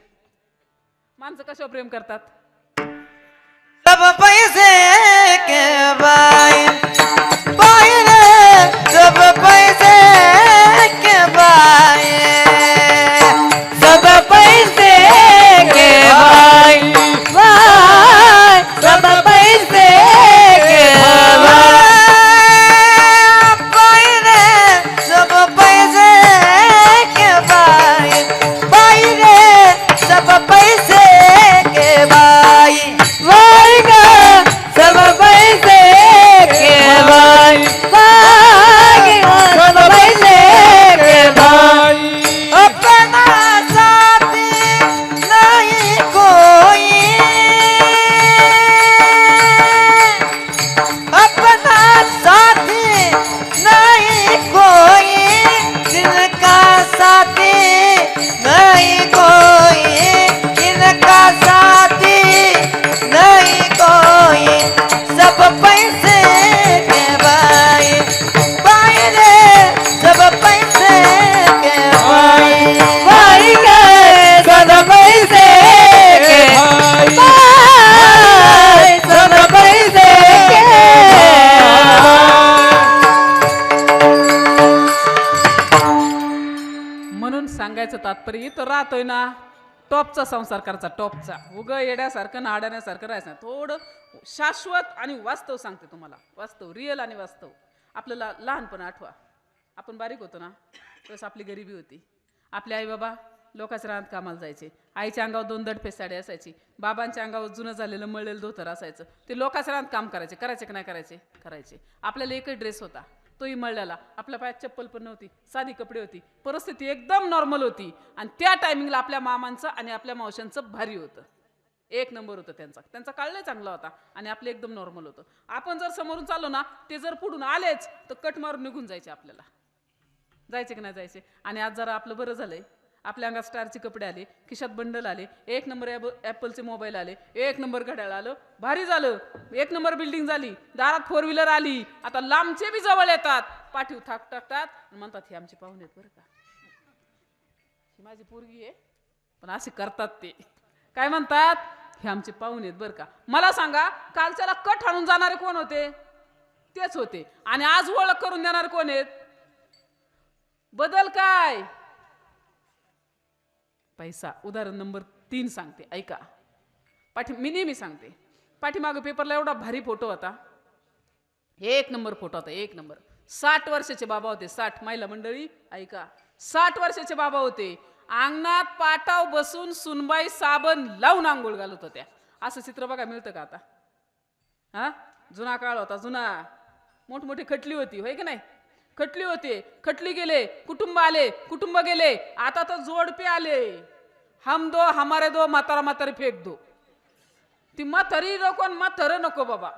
A: माणसं कशावर प्रेम करतात?
B: सब पैसे के बाई बाई रे, सब पैसे के बाई,
D: सब पैसे के भाई भाई, सब पैसे के भाई
B: बाई रे, सब पैसे के बाई बाई रे, सब पैसे के बाई
D: भाई का, सब पैसे के भाई भाई, सब पैसे के भाई.
B: अपना साथी नहीं कोई, अपना साथी नहीं कोई, जिनका साथी नहीं कोई, जिनका साथी नहीं कोई, सब पैसे के भाई भाई रे, सब पैसे के भाई
D: भाई का, सब पैसे के भाई, सब पैसे के.
A: म्हणून सांगायचं तात्पर्य इथं राहतोय ना, टॉपचा संसार करायचा, टॉपचा. उग येड्यासारखं नाडण्यासारखं राहायचं नाही. थोडं शाश्वत आणि वास्तव सांगते तुम्हाला, वास्तव, रिअल आणि वास्तव. आपलं लहानपण आठवा, आपण बारीक होतो ना, तसं आपली गरिबी होती. आपले आई बाबा लोकांच्या रानात कामाला जायचे, आईच्या अंगावर 2 दडपे साडी असायची, बाबांच्या अंगावर जुनं झालेलं मळलेलं धोतर असायचं. ते लोकांच्या रानात काम करायचे, करायचे की नाही करायचे? करायचे. आपल्याला एकच ड्रेस होता, तोही मळल्याला. आपल्या पायात चप्पल पण नव्हती, साधी कपडे होती, परिस्थिती एकदम नॉर्मल होती. आणि त्या टायमिंगला आपल्या मामांचं आणि आपल्या मावशांचं भारी होतं, 1 नंबर होतं. त्यांचा काळ लय चांगला होता आणि आपलं एकदम नॉर्मल होतं. आपण जर समोरून चाललो ना, ते जर पुढून आलेच तर कट मारून निघून जायचे. आपल्याला जायचे की नाही जायचे? आणि आज जरा आपलं बरं झालंय, आपल्या अंगात स्टारचे कपडे आले, खिशात बंडल आले, 1 नंबर ॲपलचे मोबाईल आले, 1 नंबर घड्याळ आलं, भारी झालं, 1 नंबर बिल्डिंग झाली, दारात 4 व्हीलर आली. आता लांबचे बी जवळ येतात, पाठीव थाक टाकतात आणि म्हणतात हे आमचे पाहुणे आहेत बरं का, ही माझी पोरगी आहे. पण असे करतात ते, काय म्हणतात, हे आमचे पाहुणे आहेत बरं का. मला सांगा, कालच्याला कट हाणून जाणारे कोण होते? तेच होते. आणि आज ओळख करून देणारे कोण आहेत? बदल काय? पैसा. उदाहरण नंबर 3 सांगते, ऐका. मी नेहमी सांगते, पाठीमागं पेपरला एवढा भारी फोटो होता, 1 नंबर फोटो होता, 1 नंबर. 60 वर्षाचे बाबा होते, 60. महिला मंडळी ऐका, 60 वर्षाचे बाबा होते. अंगणात पाटाव बसून सुनबाई साबण लावून आंघोळ घालत होत्या. असं चित्र बघा मिळतं का आता? हा, जुना काळ होता, जुना. मोठमोठी खटली होती, होय की नाही? खटली होते, खटली गेले, कुटुंब आले, कुटुंब गेले. आता तर जोडपे आले, हम दो हमारे दो, म्हातारा म्हातारी फेक दो. ती म्हातारी नको, म्हातारं नको बाबा,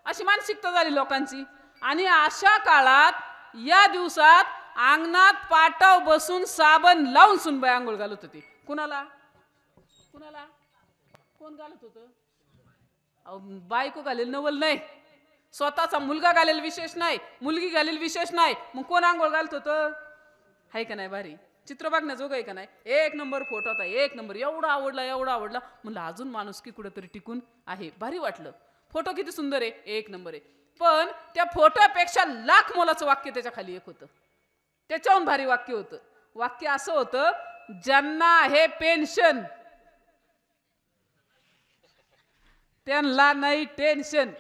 A: अशी मानसिकता झाली लोकांची. आणि अशा काळात, या दिवसात अंगणात पाटाव बसून साबण लावून सुनबाई आंघोळ घालत होती. कुणाला कुणाला कोण घालत होतं? बायको घालेल नवल नाही, स्वतःचा मुलगा घालेल विशेष नाही, मुलगी घालेल विशेष नाही, मग कोण आंघोळ घालत होतं? आहे का नाही भारी? चित्र बघण्याजोगं आहे का नाही? 1 नंबर फोटो होता, 1 नंबर. एवढा आवडला, एवढा आवडला, म्हणलं अजून माणुसकी कुठेतरी टिकून आहे, भारी वाटलं. फोटो किती सुंदर आहे, 1 नंबर आहे. पण त्या फोटोपेक्षा लाख मोलाचं वाक्य त्याच्या खाली एक होतं, त्याच्याहून भारी वाक्य होतं. वाक्य असं होतं, ज्यांना आहे पेन्शन त्यांना नाही टेन्शन.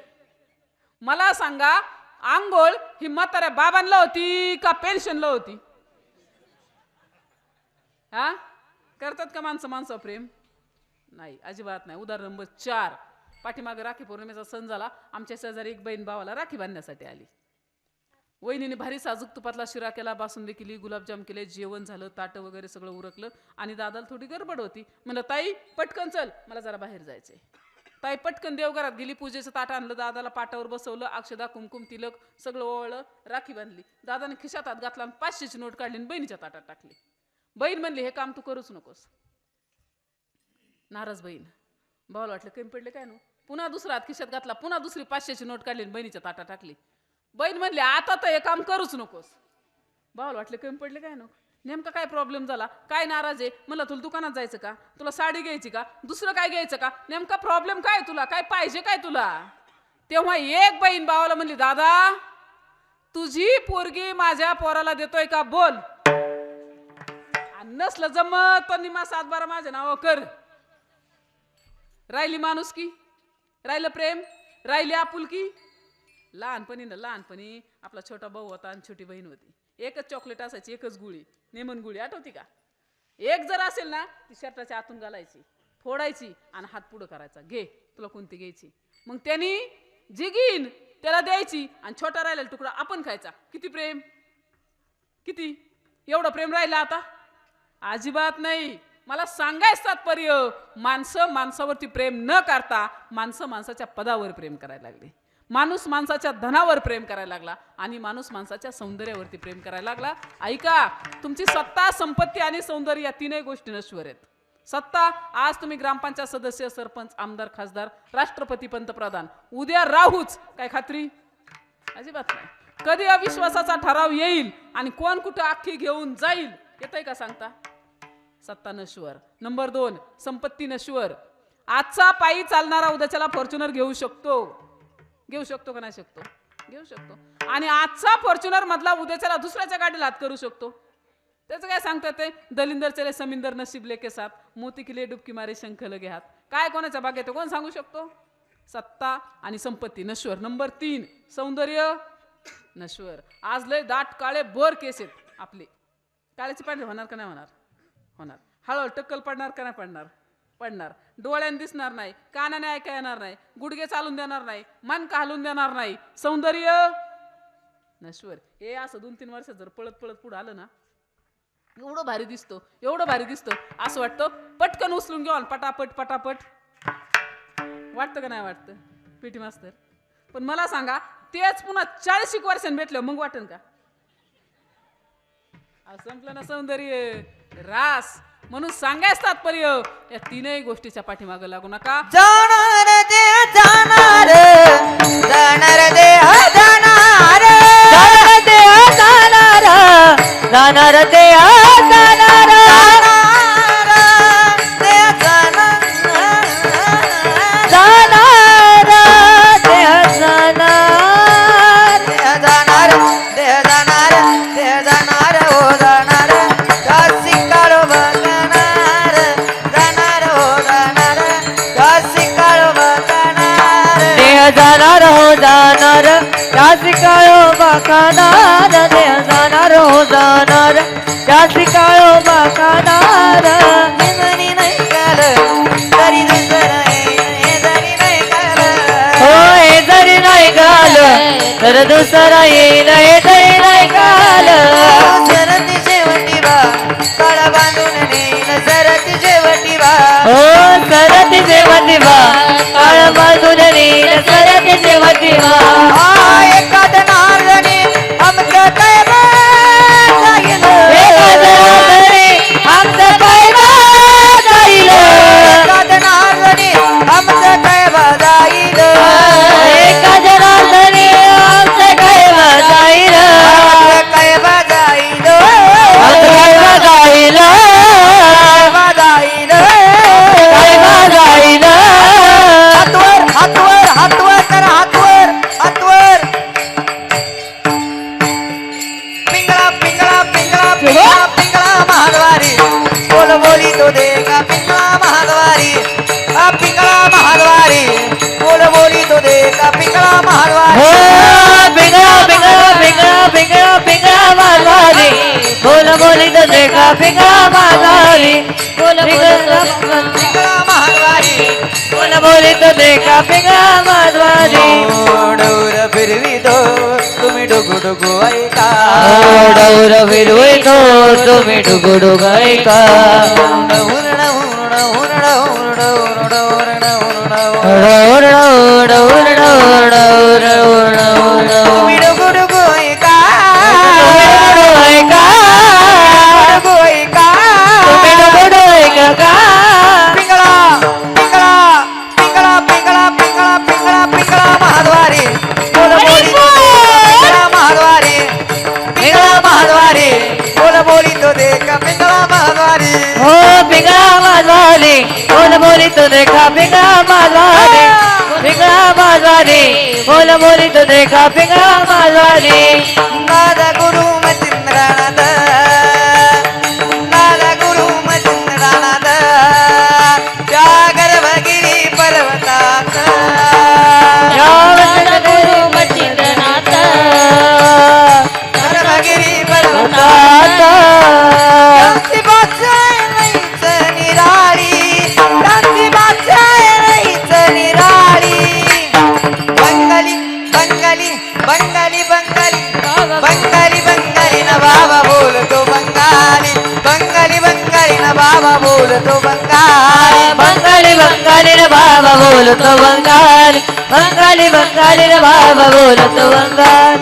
A: मला सांगा, आंघोळ ही म्हाताऱ्या बाबांना होती का पेन्शनला होती? हा, करतात का माणसं प्रेम? नाही, अजिबात नाही. उदाहरण नंबर 4, पाठीमागे राखी पौर्णिमेचा सण झाला. आमच्या शेजारी एक बहीण भावाला राखी बांधण्यासाठी आली. वहिनीने भारी साजूक तुपातला शिरा केला, बासुंदी केली, गुलाबजाम केले, जेवण झालं, ताटं वगैरे सगळं उरकलं. आणि दादाला थोडी गडबड होती. म्हणलं ताई पटकन चल, मला जरा बाहेर जायचंय. ताई पटकन देवघरात गेली, पूजेचं ताट आणलं, दादाला पाटावर बसवलं, अक्षदा कुंकुम तिलक सगळं ओवळलं, राखी बांधली. दादाने खिशात हात घातला, 500ची नोट काढली आणि बहिणीच्या ताटात टाकली. बहीण म्हणली हे काम तू करूच नकोस. नाराज बहीण. भावाला वाटलं कमी पडले काय नो. पुन्हा दुसरा हात खिशात घातला, पुन्हा दुसरी 500ची नोट काढली आणि बहिणीच्या ताटात टाकली. बहीण म्हणली आता तर हे काम करूच नकोस. भावाला वाटले कमी पडले काय नो. नेमका काय प्रॉब्लेम झाला, काय नाराज आहे. म्हणलं तुला दुकानात जायचं का, तुला साडी घ्यायची का, दुसरं काय घ्यायचं का, नेमका प्रॉब्लेम काय तुला, काय पाहिजे काय तुला. तेव्हा एक बहीण भावाला म्हणली दादा तुझी पोरगी माझ्या पोराला देतोय का बोल. नसलं जमत तर निमा 7-12 माझ्या नाव कर. राहिली माणुसकी, राहिलं प्रेम, राहिली आपुलकी. लहानपणी आपला छोटा भाऊ होता आणि छोटी बहीण होती. एकच चॉकलेट असायची, एकच गुळी, नेमन गुळी, आठवती का. एक जर असेल ना ती शर्टाच्या आतून घालायची, फोडायची आणि हात पुढं करायचा, घे तुला कोणती घ्यायची. मग त्यांनी जी घेईन त्याला द्यायची आणि छोटा राहिलेला तुकडा आपण खायचा. किती प्रेम, किती. एवढं प्रेम राहिलं आता अजिबात नाही. मला सांगायचं तात्पर्य माणसं माणसावरती प्रेम न करता माणसं माणसाच्या पदावर प्रेम करायला लागले. माणूस माणसाच्या धनावर प्रेम करायला लागला आणि माणूस माणसाच्या सौंदर्यावरती प्रेम करायला लागला. ऐका, तुमची सत्ता, संपत्ती आणि सौंदर्य या तीनही गोष्टी नश्वर आहेत. सत्ता, आज तुम्ही ग्रामपंचायत सदस्य, सरपंच, आमदार, खासदार, राष्ट्रपती, पंतप्रधान, उद्या राहूच काय खात्री अजिबात नाही. कधी अविश्वासाचा ठराव येईल आणि कोण कुठं अख्खी घेऊन जाईल येतंय का सांगता. सत्ता नश्वर. नंबर 2 संपत्ती नश्वर. आजचा पायी चालणारा उद्याच्याला फॉर्च्युनर घेऊ शकतो. घेऊ शकतो का नाही शकतो, घेऊ शकतो. आणि आजचा फॉर्च्युनर मधला उद्याच्याला दुसऱ्याच्या गाडीला हात करू शकतो. त्याचं काय सांगतात ते. दलिंदर चले समिंदर नशीब लेके साथ, मोती किले डुबकी मारे शंख लगे हात. काय कोणाच्या बागेत कोण सांगू शकतो. सत्ता आणि संपत्ती नश्वर. नंबर 3 सौंदर्य नश्वर. आज लय दाट काळे बोर केस आहेत आपले. काळ्याची पांढरे होणार का नाही होणार, होणार. हळूहळू टक्कल पडणार का नाही पडणार, पडणार. डोळ्याने दिसणार नाही, कानाने ऐका येणार नाही, गुडघे चालून देणार नाही, मन हलून देणार नाही. सौंदर्य नश्वर. हे असं 2-3 वर्ष जर पळत पळत पुढे आलं ना एवढं भारी दिसतो, एवढं भारी दिसतो. असं वाटतं पटकन उचलून घेऊन पटापट पटापट. वाटतं का नाही वाटतं पीटी मास्तर. पण मला सांगा तेच पुन्हा 40 वर्षांनी भेटलं मग वाटेल का. संपलं ना सौंदर्य, रास. म्हणून सांगायचं तात्पर्य या तीनही गोष्टीच्या पाठीमागं लागू नका.
B: जाणार दे जाणार, जाणार दे जाणार,
D: जाणार दे जाणार, जाणार दे जाणार, जाणार हो जाणार, त्याची काळो बाकानार. देह जाणार हो जाणार, त्याची काळो बाकानार.
B: जरी नाही काल तरी दुसरं हे जरी नाही काल,
D: हो हे जरी नाही गाल तर दुसरा येईल. हे जरी नाही गाल
B: सरती शेवटी बा काळा बांधून नेईल. सरती शेवटी बा
D: हो सरती जेवती बा काळ बाजून नेईल. सरती जेवती बा
B: एखाद नारणी आमचं काय जाईल,
D: एखाद नारणी आमचं काय जाईल,
B: एखाद नारणी आमचं काय जाईल,
D: एखाद नारणी आमचं काय जाईल,
B: काय जाईल,
D: काय जाईल,
B: जाईल.
D: काय जाईल.
B: हातवर हातवर हातवर करा, हातवर हातवर. पिंगळा पिंगळा पिंगळा पिंगळा पिंगळा महाद्वारी, बोल बोली तो देगा पिंगळा महाद्वारी. पिंगळा महाद्वारी, बोल बोली तो देगा पिंगळा
D: हो
B: महाद्वारी.
D: पिंगळा पिंगळा पिंगळा पिंगळा पिंगळा माधवारी, बोल बोली तो देखा पिंगळा माधवारी. बोल
B: पिंगळा महाद्वारी,
D: बोल बोली तो देखा पिंगळा माधवारी.
B: डोर फिरवी दो तुम्ही डोगो डोगो आई
D: डौर फिरवतो तुम्ही डुगडुग ऐका
B: तुम्ही डुगुडुगु ऐका
D: ऐका
B: डुगु ऐका
D: तुम्ही डुगडुग ऐका का
B: पिंगळा पिंगळा पिंगळा पिंगळा पिंगळा पिंगळा पिंगळा महाद्वारी बोल बोली तो दे पिंगळा महाद्वारी पिंगळा महाद्वारी बोल बोली तो दे का पिंगळा महाद्वारी
D: हो पिंगळा माझवाली बोल बोली तो देखा पिंगळा माझवाली पिंगळा माझवाली बोल बोली तो देखा पिंगळा माझवाली
B: नाद गुरु मचिंद्रानाद नाद गुरु मचिंद्रानाद त्या गर्भगिरी पर्वतात
D: गुरु मचिंद्रनाथ
B: गर्भगिरी पर्वतात
D: नाथ
B: क्रांती बादशाह नाहीच निराळी क्रांती बादशाह नाहीच निराळी बंगाली बंगाली बंगाली बंगाली बंगाली बंगाली ना बाबा बोलतो बंगाली बंगाली बंगाली ना बाबा बोलतो बंगाली
D: बंगाली बंगाली रे बाबा बोलतो बंगाली बंगाली बंगाली रे बाबा बोलतो बंगाली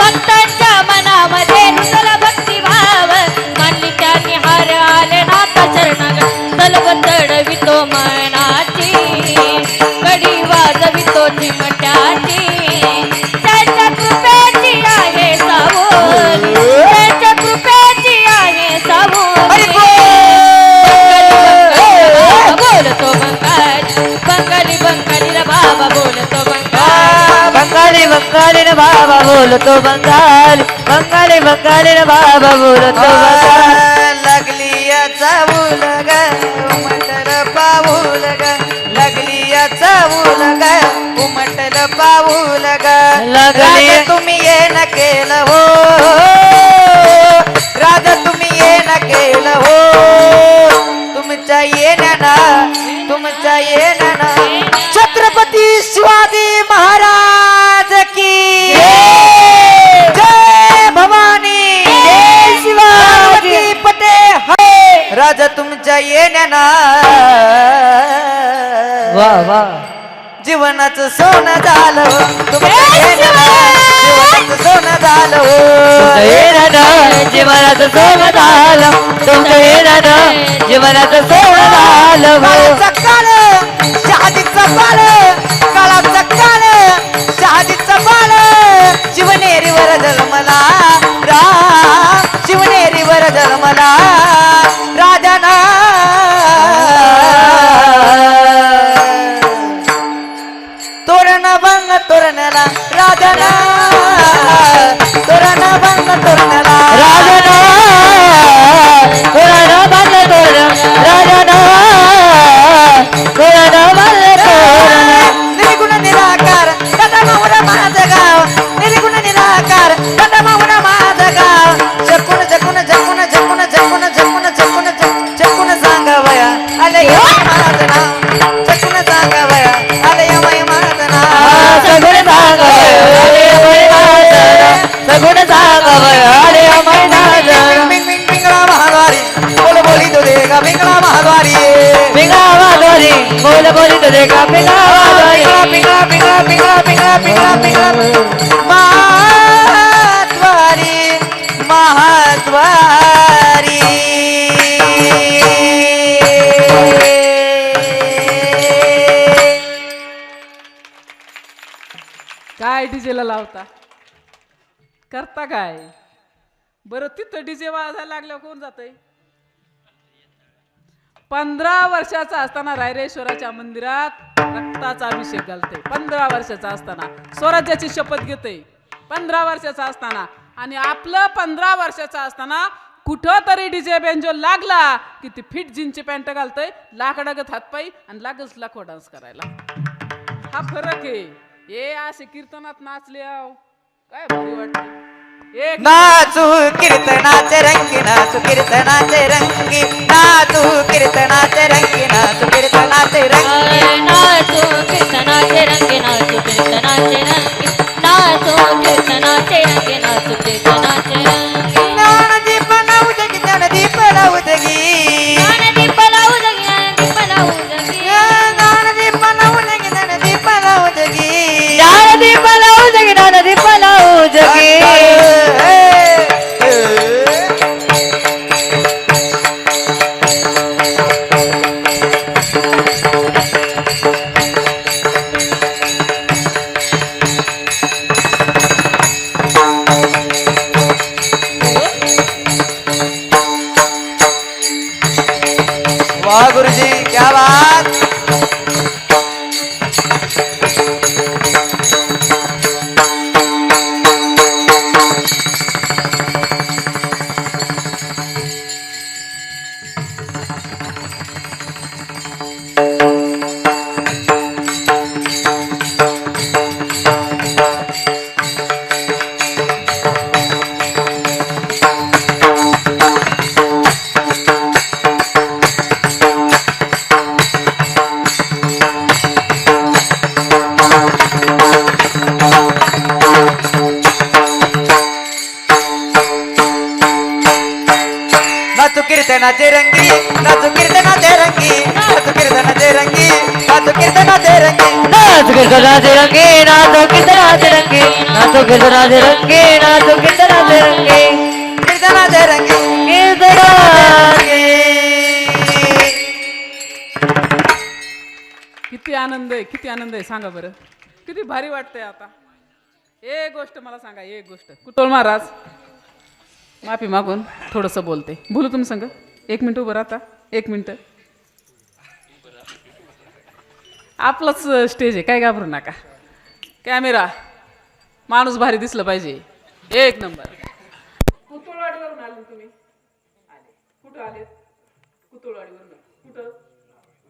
D: भक्तांच्या मनामध्ये रुजला भक्ती भाव मानली त्यांनी हार आले नाथ चरणाग तलब चढवितो मनाची कडी वाजवितो चिमट्याची त्याच्या कृपेची आहे सावली त्याच्या कृपेची आहे सावली बोलतो बंगाली बंगाली बंगाली रे बाबा बोलतो बंगाली बंगाली रे बाबा बोलतो बंगाली बंगाली बंगाली रे बाबा बोलतो बंगाली
B: लागली या चावूल ग उमटल पाऊल ग लागली या चावूल ग उमटल पाऊल ग
D: लागली-
B: राजा तुम्ही ये न केलं हो राजा तुम्ही ये न केलं हो तुमच्या येण्याना छत्रपती शिवाजी महाराज की जय भवानी जय शिवाजी पटे हरे राजा तुमच्या येण्याना
D: वाह वाह
B: जीवनाचं सोनं झालं तुमच्या येण्यानं जीवनाचं सोनं झालं
D: येणं जीवनाचं सोनं झालं तुमचं येणं जीवनाचं सोनं झालं
B: काळाचा काळ शहाजीचं बाळ काळाचा काळ शहाजीचं बाळ शिवनेरीवर जन्मला राम शिवनेरीवर जन्मला राजाना तोरण भंग तोरणला राजाना तोरण भंग तोरणला
D: राजना कोणाला बांधलं तोरण राजना कोणाला बांधलं तोरण
B: निर्गुण निराकार कदा माहुरा माझं गाव निर्गुण निराकार कदा माहुरा माझं गाव झकून झकून झकून झकून झकून झकून झकून झकून सांगावया आले माझं नाव झकून सांगावया आले माझं नाव
D: सगुण सांगावं अरे मैदान
B: पिंगळा महाद्वारी बोल बोली तो देगा पिंगळा महाद्वारी
D: पिंगळा वाजवली बोल बोली तो देखा पिंगळा वाजवली
B: पिंगळा पिंगळा पिंगळा पिंगळा पिंगळा पिंगळा महाद्वारी महाद्वारी
A: काय डीजेला लावता करता काय बरं तिथं डीजे वाजायला लागल्यावर कोण जातंय 15 वर्षाचा असताना रायरेश्वराच्या मंदिरात रक्ताचा अभिषेक घालते 15 वर्षाचा असताना स्वराज्याची शपथ घेते 15 वर्षाचा असताना आणि आपलं 15 वर्षाचा असताना कुठं तरी डीजे बेंजो लागला की ती फिट जीनची पॅन्ट घालतय लाकडागत हातपाई आणि लागच लाखो डान्स करायला हा फरक आहे ए असे कीर्तनात नाचले आव काय भारी वाटत एक
B: नाचू कीर्तनाचे रंगी नाचू कीर्तनाचे रंगी नाचू कीर्तनाचे रंगी नाचू कीर्तनाचे रंगी
D: नाचो कीर्तनाचे रंगे नाचो कीर्तनाचे रंगे नाचो कीर्तनाचे रंगे नाचो कीर्तनाचे रंगे
B: नाचू कीर्तनाचे रंगी, नाचू कीर्तनाचे रंगी, नाचू कीर्तनाचे रंगी, नाचू कीर्तनाचे रंगी.
D: नाच कीर्तनाचे रंगी, नाच कीर्तनाचे रंगी, नाच कीर्तनाचे रंगी, नाच कीर्तनाचे रंगी,
B: कीर्तनाचे रंगी,
D: कीर्तनाचे.
A: किती आनंद आहे, किती आनंद आहे सांगा बरं. किती भारी वाटतंय आता. एक गोष्ट मला सांगा, एक गोष्ट. कुतोळ महाराज माफी मागून थोडंसं बोलते. बोलू तुम्ही संग 1 मिनिट उभं राहता. 1 मिनिट. आपलंच स्टेज आहे, काय घाबरू नका. कॅमेरा, माणूस भारी दिसलं पाहिजे. 1 नंबर. कुतुळवाडीवरून आले तुम्ही? आले. कुठं आले? कुतुळवाडीवरून. कुठं?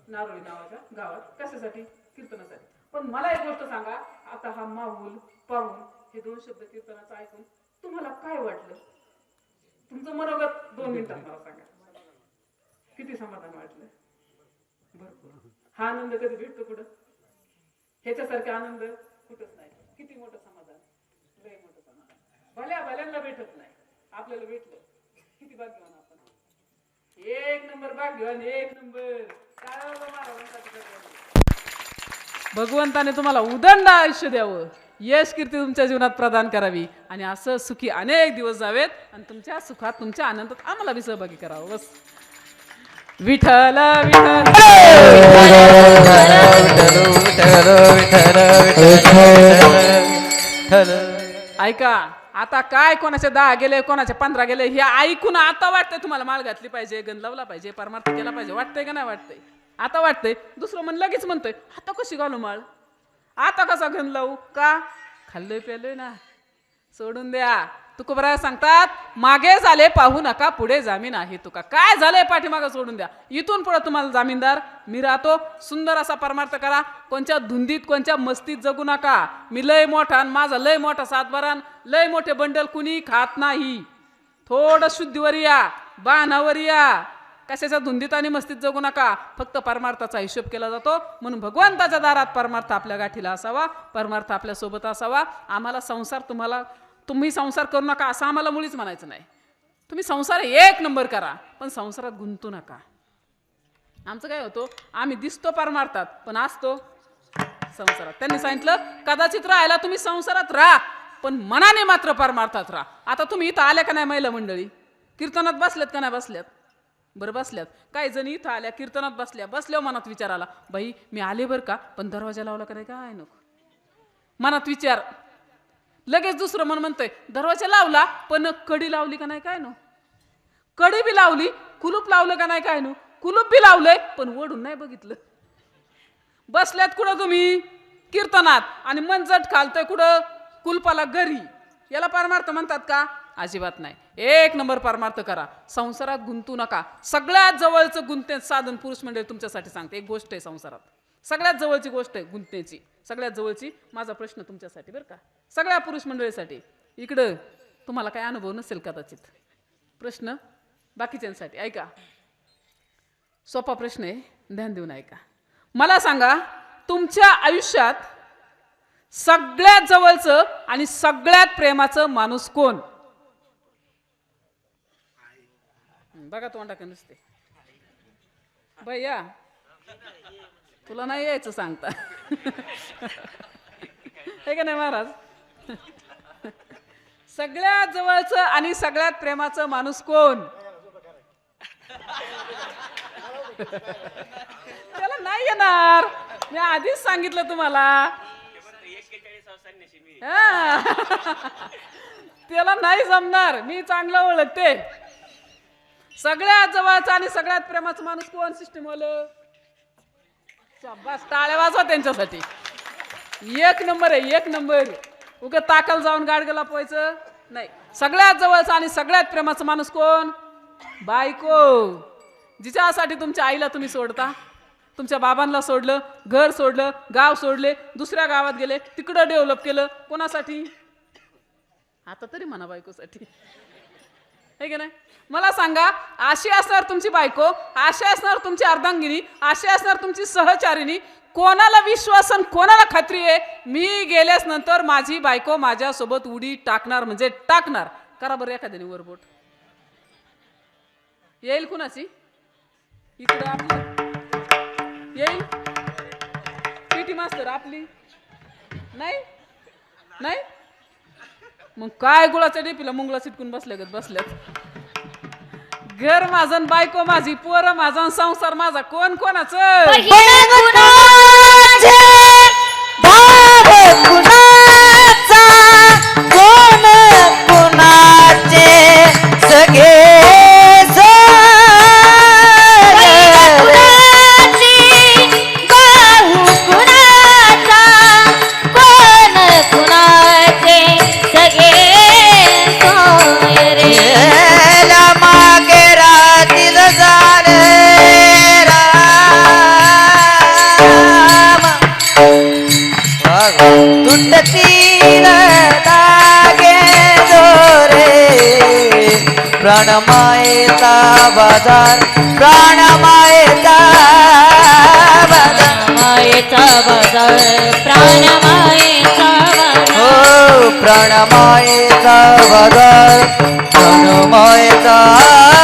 A: नारोळी नावाच्या गावात. कशासाठी? कीर्तनासाठी. पण मला एक गोष्ट सांगा, आता हा माहूल पाहून हे 2 शब्द कीर्तनाचं ऐकून तुम्हाला काय वाटलं? तुमचं मनोगत 2 मिनिटात मला सांगा. किती समाधान वाटलं? भरपूर. हा आनंद कधी भेटतो कुठं? ह्याच्यासारखा आनंद कुठंच नाही. किती मोठं समाधान, लय मोठं समाधान. भल्यांना भेटत नाही, आपल्याला भेटलं. किती भाग्यवान आपण. 1 नंबर भाग्यवान, 1 नंबर. काय बाबा महाराजांसाठी करतो. भगवंताने तुम्हाला उदंड आयुष्य द्यावं, यश कीर्ती तुमच्या जीवनात प्रदान करावी आणि असं सुखी अनेक दिवस जावेत आणि तुमच्या सुखात, तुमच्या आनंदात आम्हाला बी सहभागी करावं. बस. विठ्ठल विठ्ठल. ऐका, आता काय कोणाचे 10 गेले, कोणाचे 15 गेले, हे ऐकून आता वाटतंय तुम्हाला माळ घातली पाहिजे, गण लावला पाहिजे, परमार्थ केला पाहिजे. वाटतंय का नाही वाटतंय? आता वाटतंय. दुसरं मन लगेच म्हणतोय, आता कशी घालू माळ, आता कसा गण लावू? का? खाल्लोय पेलोय ना, सोडून द्या. तुकोबराय सांगतात, मागे झाले पाहू नका, पुढे जामीन आहे तुका. काय झालंय पाठीमागं सोडून द्या. इथून पुढे तुम्हाला जामीनदार मी राहतो. सुंदर असा परमार्थ करा. कोणत्या धुंदीत, कोणत्या मस्तीत जगू नका. मी लय मोठा, माझा लय मोठा सातबारा, लय मोठे बंडल कुणी खात नाही. थोडं शुद्धीवर या, बाणावर या. कशाच्या धुंदीत आणि मस्तीत जगू नका. फक्त परमार्थाचा हिशोब केला जातो. म्हणून भगवंताच्या दारात परमार्थ आपल्या गाठीला असावा, परमार्थ आपल्या सोबत असावा. आम्हाला संसार, तुम्ही संसार करू नका असं आम्हाला मुळीच म्हणायचं नाही. तुम्ही संसार 1 नंबर करा, पण संसारात गुंतू नका. आमचं काय होतो, आम्ही दिसतो परमार्थात पण असतो संसारात. त्यांनी सांगितलं, कदाचित राहायला तुम्ही संसारात राहा, पण मनाने मात्र परमार्थात राहा. आता तुम्ही इथं आल्या का नाही महिला मंडळी? कीर्तनात बसल्यात का नाही बसल्यात? बरं बसल्यात. काही जण इथं आल्या, कीर्तनात बसल्यावर मनात विचार आला, बाई मी आले बरं का, पण दरवाजा लावला का नाही, काय नको. मनात विचार. लगेच दुसरं मन म्हणतोय, दरवाजा लावला पण कडी लावली का नाही, काय नो. कडी बी लावली, कुलूप लावलं का नाही, काय नो. कुलूप बी लावलंय पण ओढून नाही बघितलं. बसल्यात कुठं तुम्ही? कीर्तनात. आणि मन जट खालतंय कुठं? कुलपाला घरी. याला परमार्थ म्हणतात का? अजिबात नाही. 1 नंबर परमार्थ करा. संसारात गुंतू नका. सगळ्यात जवळचं गुंते साधन पुरुष मंडळी तुमच्यासाठी सांगते. एक गोष्ट आहे संसारात, सगळ्यात जवळची गोष्ट आहे गुंतण्याची. सगळ्यात जवळची. माझा प्रश्न तुमच्यासाठी बरं का, सगळ्या पुरुष मंडळीसाठी. इकडं तुम्हाला काय अनुभव नसेल कदाचित. प्रश्न बाकीच्यांसाठी. ऐका, सोपा प्रश्न आहे, ध्यान देऊन ऐका. मला सांगा, तुमच्या आयुष्यात सगळ्यात जवळचं आणि सगळ्यात प्रेमाचं माणूस कोण? बघा तोंडाकडे नुसते. भैया तुला नाही यायचं सांगता. हे का नाही महाराज? सगळ्यात जवळचं आणि सगळ्यात प्रेमाचं माणूस कोण? त्याला नाही येणार. मी आधीच सांगितलं तुम्हाला. त्याला नाही जमणार. मी चांगलं ओळखते. सगळ्यात जवळचा आणि सगळ्यात प्रेमाचा माणूस कोण? सिस्टम वालं. बस टाळ्या वाजवा त्यांच्यासाठी. 1 नंबर आहे, 1 नंबर. उगा ताकल जाऊन गाडगला पोहायचं नाही. सगळ्यात जवळचा आणि सगळ्यात प्रेमाचा माणूस कोण? बायको. जिच्यासाठी तुमच्या आईला तुम्ही सोडता, तुमच्या बाबांना सोडलं, घर सोडलं, गाव सोडले, दुसऱ्या गावात गेले, तिकडं डेव्हलप केलं. कोणासाठी? आता तरी म्हणा बायकोसाठी, हे की नाही? मला सांगा, अशी असणार तुमची बायको, अशी असणार तुमची अर्धांगिनी, अशी असणार तुमची सहचारिणी. कोणाला विश्वास आणि कोणाला खात्री आहे मी गेल्यास नंतर माझी बायको माझ्यासोबत उडी टाकणार म्हणजे टाकणार? करा बरं एखाद्याने वरबोट. येईल कुणाची? इकडं आपली येईल? पीटी मास्तर आपली नाही? नाही मग काय गुळाच्या डेपीला मुंगळा चिटकून बसल्यात. घर माझं, बायको माझी, पोरं माझा, संसार माझा, कोण कोणाचं?
B: कोण कुणाचे सगळे प्राणमायेचा बाजार, प्राणमायेचा बाजार,
D: मायेचा बाजार, प्राणमायेचा बाजार.
B: हो प्राणमायेचा बाजार, प्राणमायेचा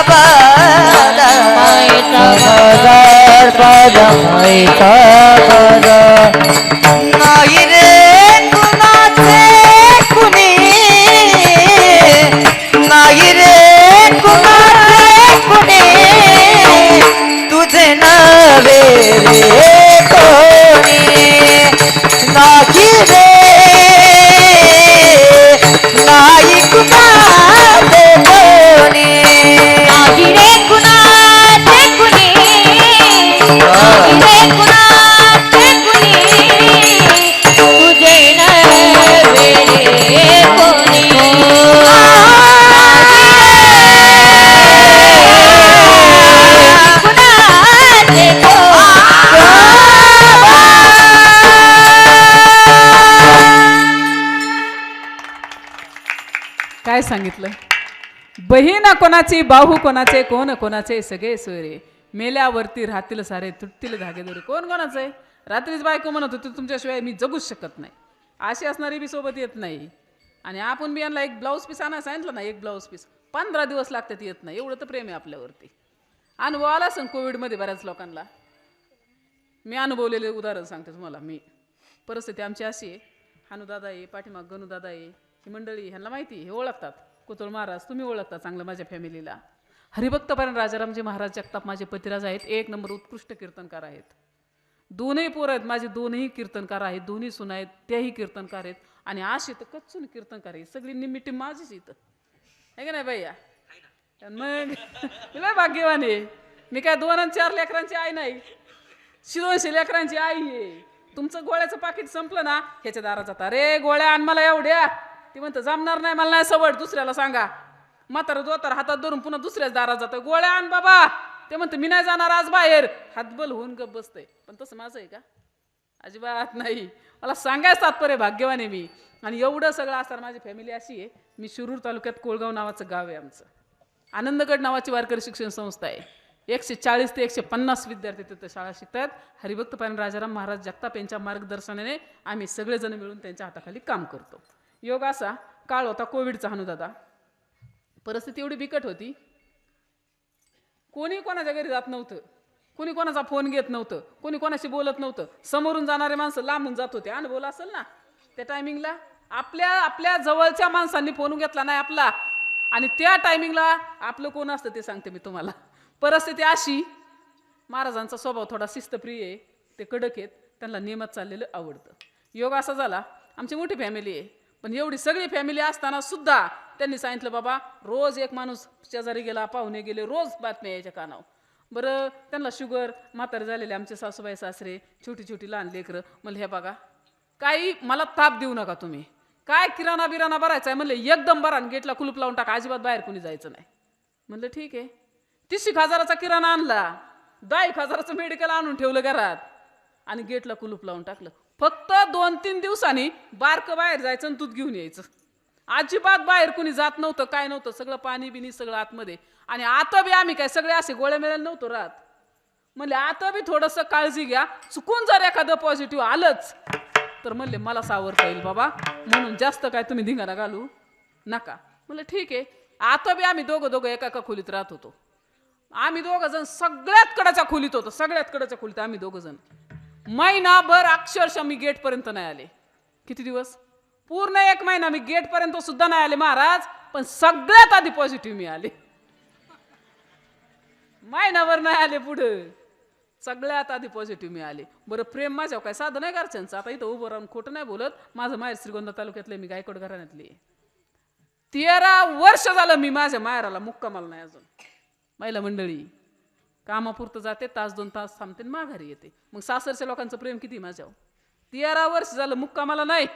B: बाजार,
D: मायेचा
B: बाजार, प्राणमायेचा बाजार. नाही रे कुणाचे कुणी, नाही रे तुझे नवे रे कोणी, नाही रे नाही कुणाचे कोणी,
D: नाही रे कुणाचे कुणी, नाही रे कुणाचे कुणी, तुझे नव्हे रे कोणी.
A: काय सांगितलं? बहीण कोणाची, बाहू कोणाचे, कोण कोणाचे, सगळे सोयरे. मेल्यावरती राहतील सारे, तुटतील धागे दोरे. कोण कोणाचं आहे? रात्रीच बायको म्हणत होती तुमच्याशिवाय मी जगूच शकत नाही. अशी असणारी बी सोबत येत नाही. आणि आपण बी यांना एक ब्लाऊज पीस आणायला सांगितलं ना, एक ब्लाऊज पीस 15 दिवस लागतात येत नाही. एवढं तर प्रेम आहे आपल्यावरती. अनुभव आला असेल कोविडमध्ये बऱ्याच लोकांना. मी अनुभवलेले उदाहरण सांगते तुम्हाला. मी परिस्थिती आमची अशी आहे, हानुदादा आहे, पाठीमाग गणूदादा आहे, ही मंडळी ह्यांना माहिती, हे ओळखतात. कुतुळ महाराज तुम्ही ओळखता चांगलं माझ्या फॅमिलीला. हरिभक्तपरायण राजारामजी महाराज जगताप माझे पतिराज आहेत, एक नंबर उत्कृष्ट कीर्तनकार आहेत. दोनही पोरं आहेत माझे, दोनही कीर्तनकार आहेत, दोन्ही सुना आहेत, त्याही कीर्तनकार आहेत. आणि अशी तर कच्चून कीर्तनकार आहे, सगळी निम्मी टीम माझीच इथं आहे का नाही भैया? मग लय भाग्यवान आहे मी. काय 2 आणि 4 लेकरांची आई नाही, 200 लेकरांची आई आहे. तुमचं गोळ्याचं पाकिट संपलं ना, ह्याच्या दारात जाता, रे गोळ्या आण मला एवढ्या. ती म्हणतं जमणार नाही, मला नाही सवड, दुसऱ्याला सांगा. म्हातारा दोतार हातात धरून पुन्हा दुसऱ्याच दारात जातं, गोळ्या आण बाबा. ते म्हणतं मी नाही जाणार आज बाहेर. हातबल होऊन गप बसतंय. पण तसं माझं आहे का? अजिबात नाही. मला सांगायचं तात्पर्य भाग्यवान आहे मी. आणि एवढं सगळं असताना माझी फॅमिली अशी आहे, मी शिरूर तालुक्यात कोळगाव नावाचं गाव आहे आमचं. आनंदगड नावाची वारकरी शिक्षण संस्था आहे. 140 ते 150 विद्यार्थी तिथं शाळा शिकतात. हरिभक्तपरायण राजाराम महाराज जगताप यांच्या मार्गदर्शनाने आम्ही सगळेजण मिळून त्यांच्या हाताखाली काम करतो. योग असा काळ होता कोविडचा. हानुदादा परिस्थिती एवढी बिकट होती, कोणी कोणाच्या घरी जात नव्हतं, कोणी कोणाचा फोन घेत नव्हतं, कोणी कोणाशी बोलत नव्हतं. समोरून जाणारे माणसं लांबून जात होते. अनुभव असेल ना त्या टायमिंगला. आपल्या जवळच्या माणसांनी फोन घेतला नाही आपला. आणि त्या टायमिंगला आपलं कोण असतं ते सांगते मी तुम्हाला. परिस्थिती अशी, महाराजांचा स्वभाव थोडा शिस्तप्रिय आहे, ते कडक आहेत, त्यांना नियमात चाललेलं आवडतं. योग असा झाला, आमची मोठी फॅमिली आहे, पण एवढी सगळी फॅमिली असताना सुद्धा त्यांनी सांगितलं बाबा रोज एक माणूस शेजारी गेला, पाहुणे गेले, रोज बातम्या यायच्या कानावर. बरं त्यांना शुगर, म्हातारे झालेले आमचे सासूबाई सासरे, छोटी छोटी लहान लेकरं. म्हणलं हे बघा काही मला ताप देऊ नका तुम्ही, काय किराणा बिराणा भरायचा आहे म्हणलं एकदम भरा, गेटला कुलूप लावून टाका, अजिबात बाहेर कोणी जायचं नाही. म्हणलं ठीक आहे. 30,000चा किराणा आणला. 10,000चं मेडिकल आणून ठेवलं घरात आणि गेटला कुलूप लावून टाकलं. फक्त 2-3 दिवसांनी बारकं बाहेर जायचं आणि दूध घेऊन यायचं. अजिबात बाहेर कुणी जात नव्हतं, काय नव्हतं, सगळं पाणी बिनी सगळं आतमध्ये. आणि आता बी आम्ही काय सगळे असे गोळ्या मिळायला नव्हतो राहत. म्हणले आता बी थोडंसं काळजी घ्या, चुकून जर एखादं पॉझिटिव्ह आलंच तर म्हणले मला सावरता येईल बाबा, म्हणून जास्त काय तुम्ही धिंगाणा घालू नका. म्हणलं ठीक आहे. आता बी आम्ही दोघं एका खोलीत राहत होतो. आम्ही दोघं जण सगळ्यात कडाच्या खोलीत होतो, सगळ्यात कडाच्या खोलीत आम्ही दोघं जण. महिनाभर अक्षरशः मी गेटपर्यंत नाही आले. किती दिवस? पूर्ण 1 महिना मी गेटपर्यंत सुद्धा नाही आले महाराज. पण सगळ्यात आधी पॉझिटिव्ह मी आले. महिनाभर नाही आले पुढं, सगळ्यात आधी पॉझिटिव्ह मी आले. बरं प्रेम माझ्यावर काय साधं नाही घरच्यांचं. आता इथं उभं राहून खोटं नाही बोलत. माझं माहेर श्रीगोंदा तालुक्यातले, मी गायकवाड घराण्यातली. 13 वर्ष झालं मी माझ्या माहेराला मुक्कामाला नाही अजून. महिला मंडळी कामापुरतं जाते, 1-2 तास थांबते माघारी येते. मग सासरच्या लोकांचं प्रेम किती माझ्यावर. 13 वर्ष झालं मुक्कामाला नाही.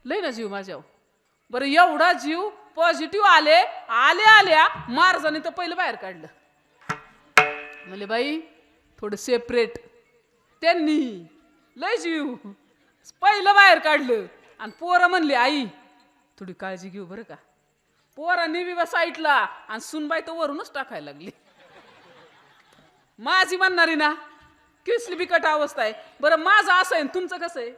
A: लय ना जीव माझ्यावर. बरं एवढा जीव पॉझिटिव्ह आल्या मार्जाने तर पहिलं बाहेर काढलं. म्हणले बाई थोडं सेपरेट. त्यांनी लय जीव पहिलं बाहेर काढलं. आणि पोरं म्हणली आई थोडी काळजी घेऊ बरं का. पोरांनी बी साईटला आणि सुनबाई तर वरूनच टाकायला लागली. माझी म्हणणारी ना कसली बिकट अवस्था आहे. बरं माझं असं आहे, तुमचं कसं आहे?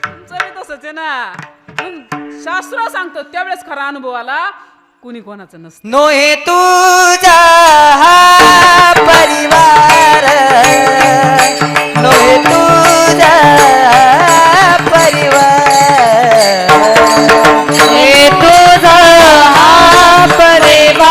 A: तुमचं बी तसंच आहे ना. शास्त्र सांगतं त्यावेळेस खरा अनुभव आला, कुणी कोणाचं नसतं.
B: नोहे तुझा हा परिवार, नोहे तुझा परिवार, नोहे तुझा हा परिवार,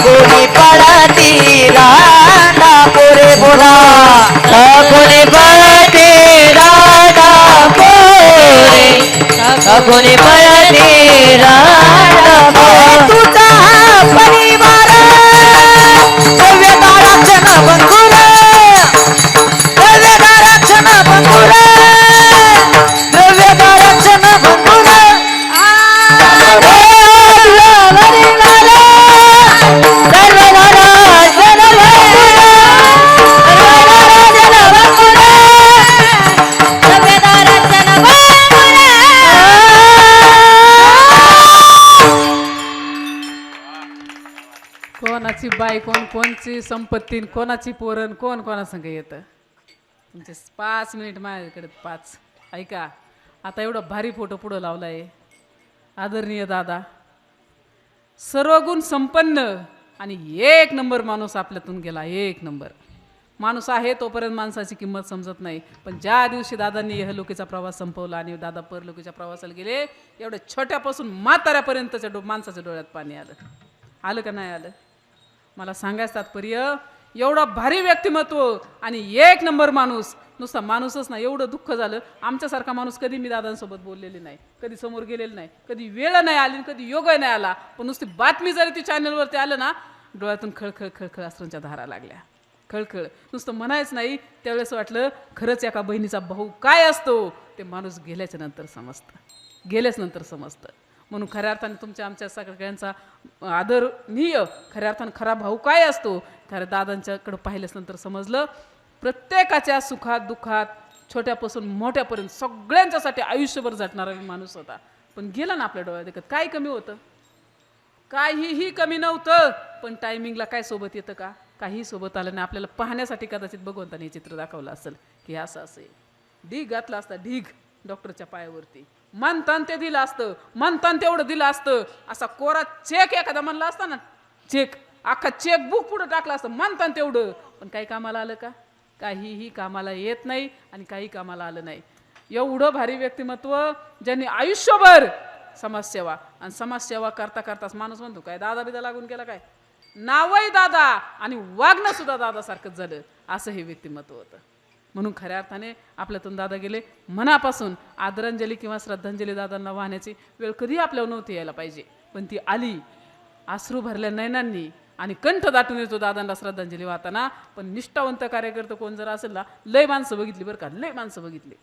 B: कोणी पडती राडा पोरे बोला, कोणी पडती राडा पोरे, कोणी पडती राडा पोरे. तुझा परिवार दिव्यदाराक्षण बंधुर, दिव्यदाराक्षण बंधुर, दिव्यदाराक्षण बंधुर.
A: कोणाची बाई कोणची संपत्ती, कोणाची पोरण, कोण कोणासंग येतं. तुमचे 5 मिनिट माझ्याकडे 5. ऐका आता एवढं भारी फोटो पुढं लावलाय. आदरणीय दादा, सर्व गुण संपन्न आणि 1 नंबर माणूस आपल्यातून गेला. 1 नंबर माणूस आहे तोपर्यंत माणसाची किंमत समजत नाही. पण ज्या दिवशी दादांनी इहलोकीचा प्रवास संपवला आणि दादा परलोकीच्या प्रवासाला गेले, एवढ्या छोट्यापासून म्हाताऱ्यापर्यंतच्या माणसाच्या डोळ्यात पाणी आलं का नाही आलं? मला सांगायचं तात्पर्य, एवढं भारी व्यक्तिमत्व आणि 1 नंबर माणूस. नुसता माणूसच नाही, एवढं दुःख झालं. आमच्यासारखा माणूस कधी मी दादांसोबत बोललेले नाही, कधी समोर गेलेलं नाही, कधी वेळ नाही आली, कधी योग नाही आला. पण नुसती बातमी जरी ती चॅनलवरती आलं ना, डोळ्यातून खळखळ खळखळ अश्रूंच्या धारा लागल्या. खळखळ नुसतं म्हणायच नाही. त्यावेळेस वाटलं खरंच एका बहिणीचा भाऊ काय असतो ते माणूस गेल्याच्या नंतर समजतं, गेल्याच नंतर समजतं. म्हणून खऱ्या अर्थाने तुमच्या आमच्या सगळ्यांचा आदरणीय, खऱ्या अर्थाने खरा भाऊ काय असतो खऱ्या दादांच्याकडे पाहिल्याच नंतर समजलं. प्रत्येकाच्या सुखात दुःखात छोट्यापासून मोठ्यापर्यंत सगळ्यांच्यासाठी आयुष्यभर झटणारा माणूस होता. पण गेला ना आपल्या डोळ्यात देखत. काय कमी होतं? काहीही कमी नव्हतं, पण टायमिंगला काय सोबत येतं का? काही सोबत आलं नाही. आपल्याला पाहण्यासाठी कदाचित भगवंताने हे चित्र दाखवलं असेल की असं असेल. ढीग घातला असता, ढीग डॉक्टरच्या पायावरती, म्हणतान ते दिलं असतं, म्हणतान तेवढं दिलं असतं. असा कोरा चेक एखादा म्हणला असता ना, चेक अख्खा चेक बुक पुढं टाकला असतं, म्हणतान तेवढं. पण काही कामाला आलं का? काहीही कामाला येत नाही आणि काही कामाला आलं नाही. एवढं भारी व्यक्तिमत्व ज्यांनी आयुष्यभर समाजसेवा, आणि समाजसेवा करता करताच माणूस म्हणतो काय दादा बिदा लागून गेला काय, नावही दादा आणि वागणं सुद्धा दादासारखंच झालं, असं हे व्यक्तिमत्व होतं. म्हणून खऱ्या अर्थाने आपल्यातून दादा गेले. मनापासून आदरांजली किंवा श्रद्धांजली दादांना वाहण्याची वेळ कधी आपल्यावर नव्हती यायला पाहिजे, पण ती आली. अश्रू भरल्या नयनांनी आणि कंठ दाटून येतो दादांना श्रद्धांजली वाहताना. पण निष्ठावंत कार्यकर्ते कोण जर असेल ना, लय माणसं बघितली बरं का, लय माणसं बघितली.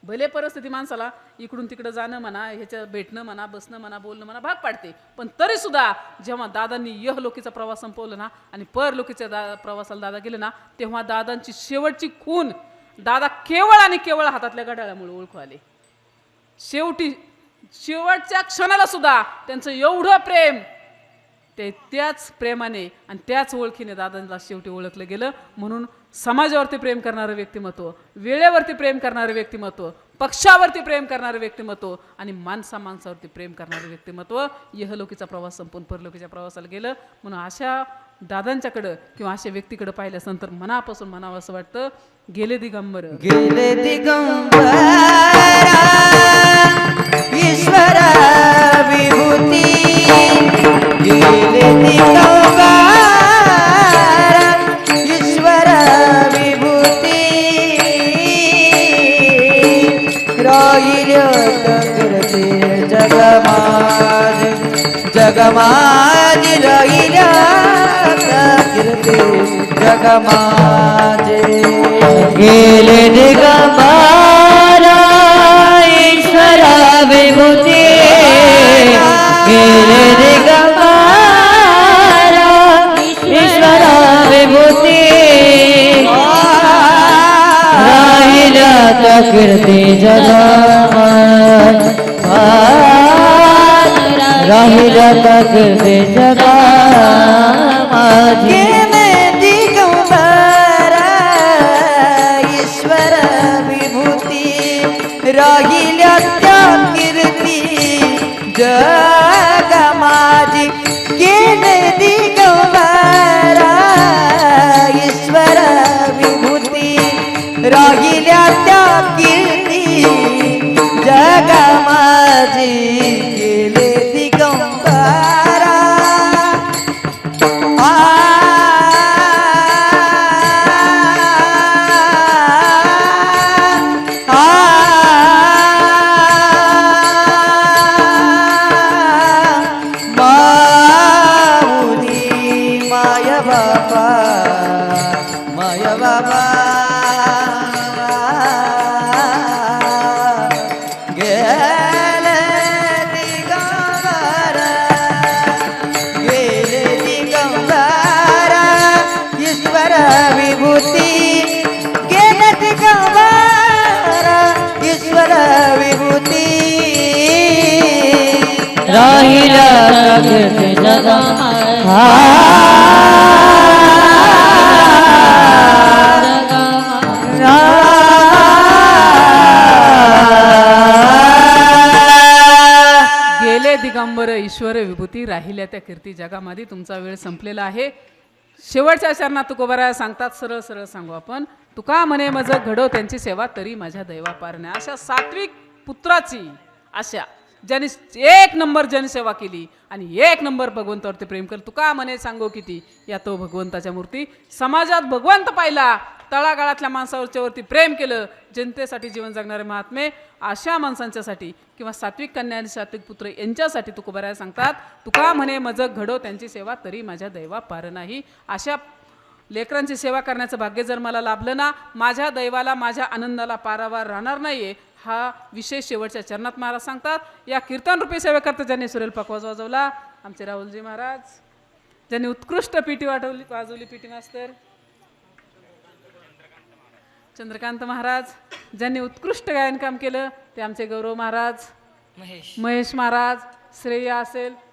A: भले परिस्थिती माणसाला इकडून तिकडं जाणं म्हणा, ह्याच्या भेटणं म्हणा, बसणं म्हणा, बोलणं म्हणा भाग पाडते, पण तरी सुद्धा जेव्हा दादांनी यहलोकीचा प्रवास संपवला ना आणि परलोकीच्या प्रवासाला दादा गेले ना, तेव्हा दादांची शेवटची खून दादा केवळ आणि केवळ हातातल्या घड्याळामुळे ओळखू आले. शेवटी शेवटच्या क्षणाला सुद्धा त्यांचं एवढं प्रेम, ते त्याच प्रेमाने आणि त्याच ओळखीने दादांना शेवटी ओळखलं गेलं. म्हणून समाजावरती प्रेम करणारं व्यक्तिमत्व, वेळेवरती प्रेम करणारं व्यक्तिमत्व, पक्षावरती प्रेम करणारं व्यक्तिमत्व आणि माणसावरती प्रेम करणारं व्यक्तिमत्व यहलोकीचा प्रवास संपून परलोकीच्या प्रवासाला गेलं. म्हणून अशा दादांच्याकडं किंवा अशा व्यक्तीकडे पाहिल्यानंतर मनापासून म्हणावं असं वाटतं, गेले दिगंबर
B: गेले दिगंबरा ईश्वरा विभूती, गेले दिगंबरा ईश्वरा विभूती, राहिल्या तकरते जगमाज जगमाज, राहिल्या तकरते जगमाजे.
D: गेले दिगंबरा ईश्वरा विभूती, गेले दिगंबरा ईश्वरा विभूती, राहिल्या तकीर्ती जगमाज, राहिल्या तकीर्ती जगमाज.
B: गेले दिगंबरा ईश्वर विभूती, राहिल्या त्या कीर्ती जगमाजी. गेले दिगंबरा ईश्वर विभूती, राहिल्या त्या कीर्ती जगमाजी. गेले दिगंबरा माया बाबा, माया बाबा गेले दिगंबरा, गेले दिगंबरा ईश्वर विभूती, गेले दिगंबरा ईश्वर विभूती,
D: राहिल्या तकीर्ती
A: गेले दिगंबर ईश्वर विभूती, राहिल्या त्या कीर्ती जगामध्ये. तुमचा वेळ संपलेला आहे. शेवटच्या चरणात तुकोबाराया सांगतात, सरळ सरळ सांगू आपण, तुका म्हणे मज घडो त्यांची सेवा तरी माझ्या दैवा पार नाही. अशा सात्विक पुत्राची, अशा ज्यांनी एक नंबर जनसेवा केली आणि एक नंबर भगवंतावरती प्रेम केलं, तुका म्हणे सांगो किती या तो भगवंताच्या मूर्ती. समाजात भगवंत पाहिला, तळागाळातल्या माणसावरच्या वरती प्रेम केलं, जनतेसाठी जीवन जगणारे महात्मे, अशा माणसांच्यासाठी किंवा सात्विक कन्या आणि सात्विक पुत्र यांच्यासाठी तुकोबाराया सांगतात, तुका म्हणे मज घडो त्यांची सेवा तरी माझ्या दैवा पार नाही. अशा लेकरांची सेवा करण्याचं भाग्य जर मला लाभलं ना, माझ्या दैवाला, माझ्या आनंदाला पारावार राहणार नाहीये. हा विशेष शेवटच्या चरणात महाराज सांगतात. या कीर्तन रूपी सेवेकरता ज्यांनी सुरेल पकवाज वाजवला, आमचे राहुलजी महाराज, ज्यांनी उत्कृष्ट पिटी वाजवली पिटी मास्तर चंद्रकांत महाराज, ज्यांनी उत्कृष्ट गायनकाम केलं ते आमचे गौरव महाराज, महेश महाराज, श्रेया असेल,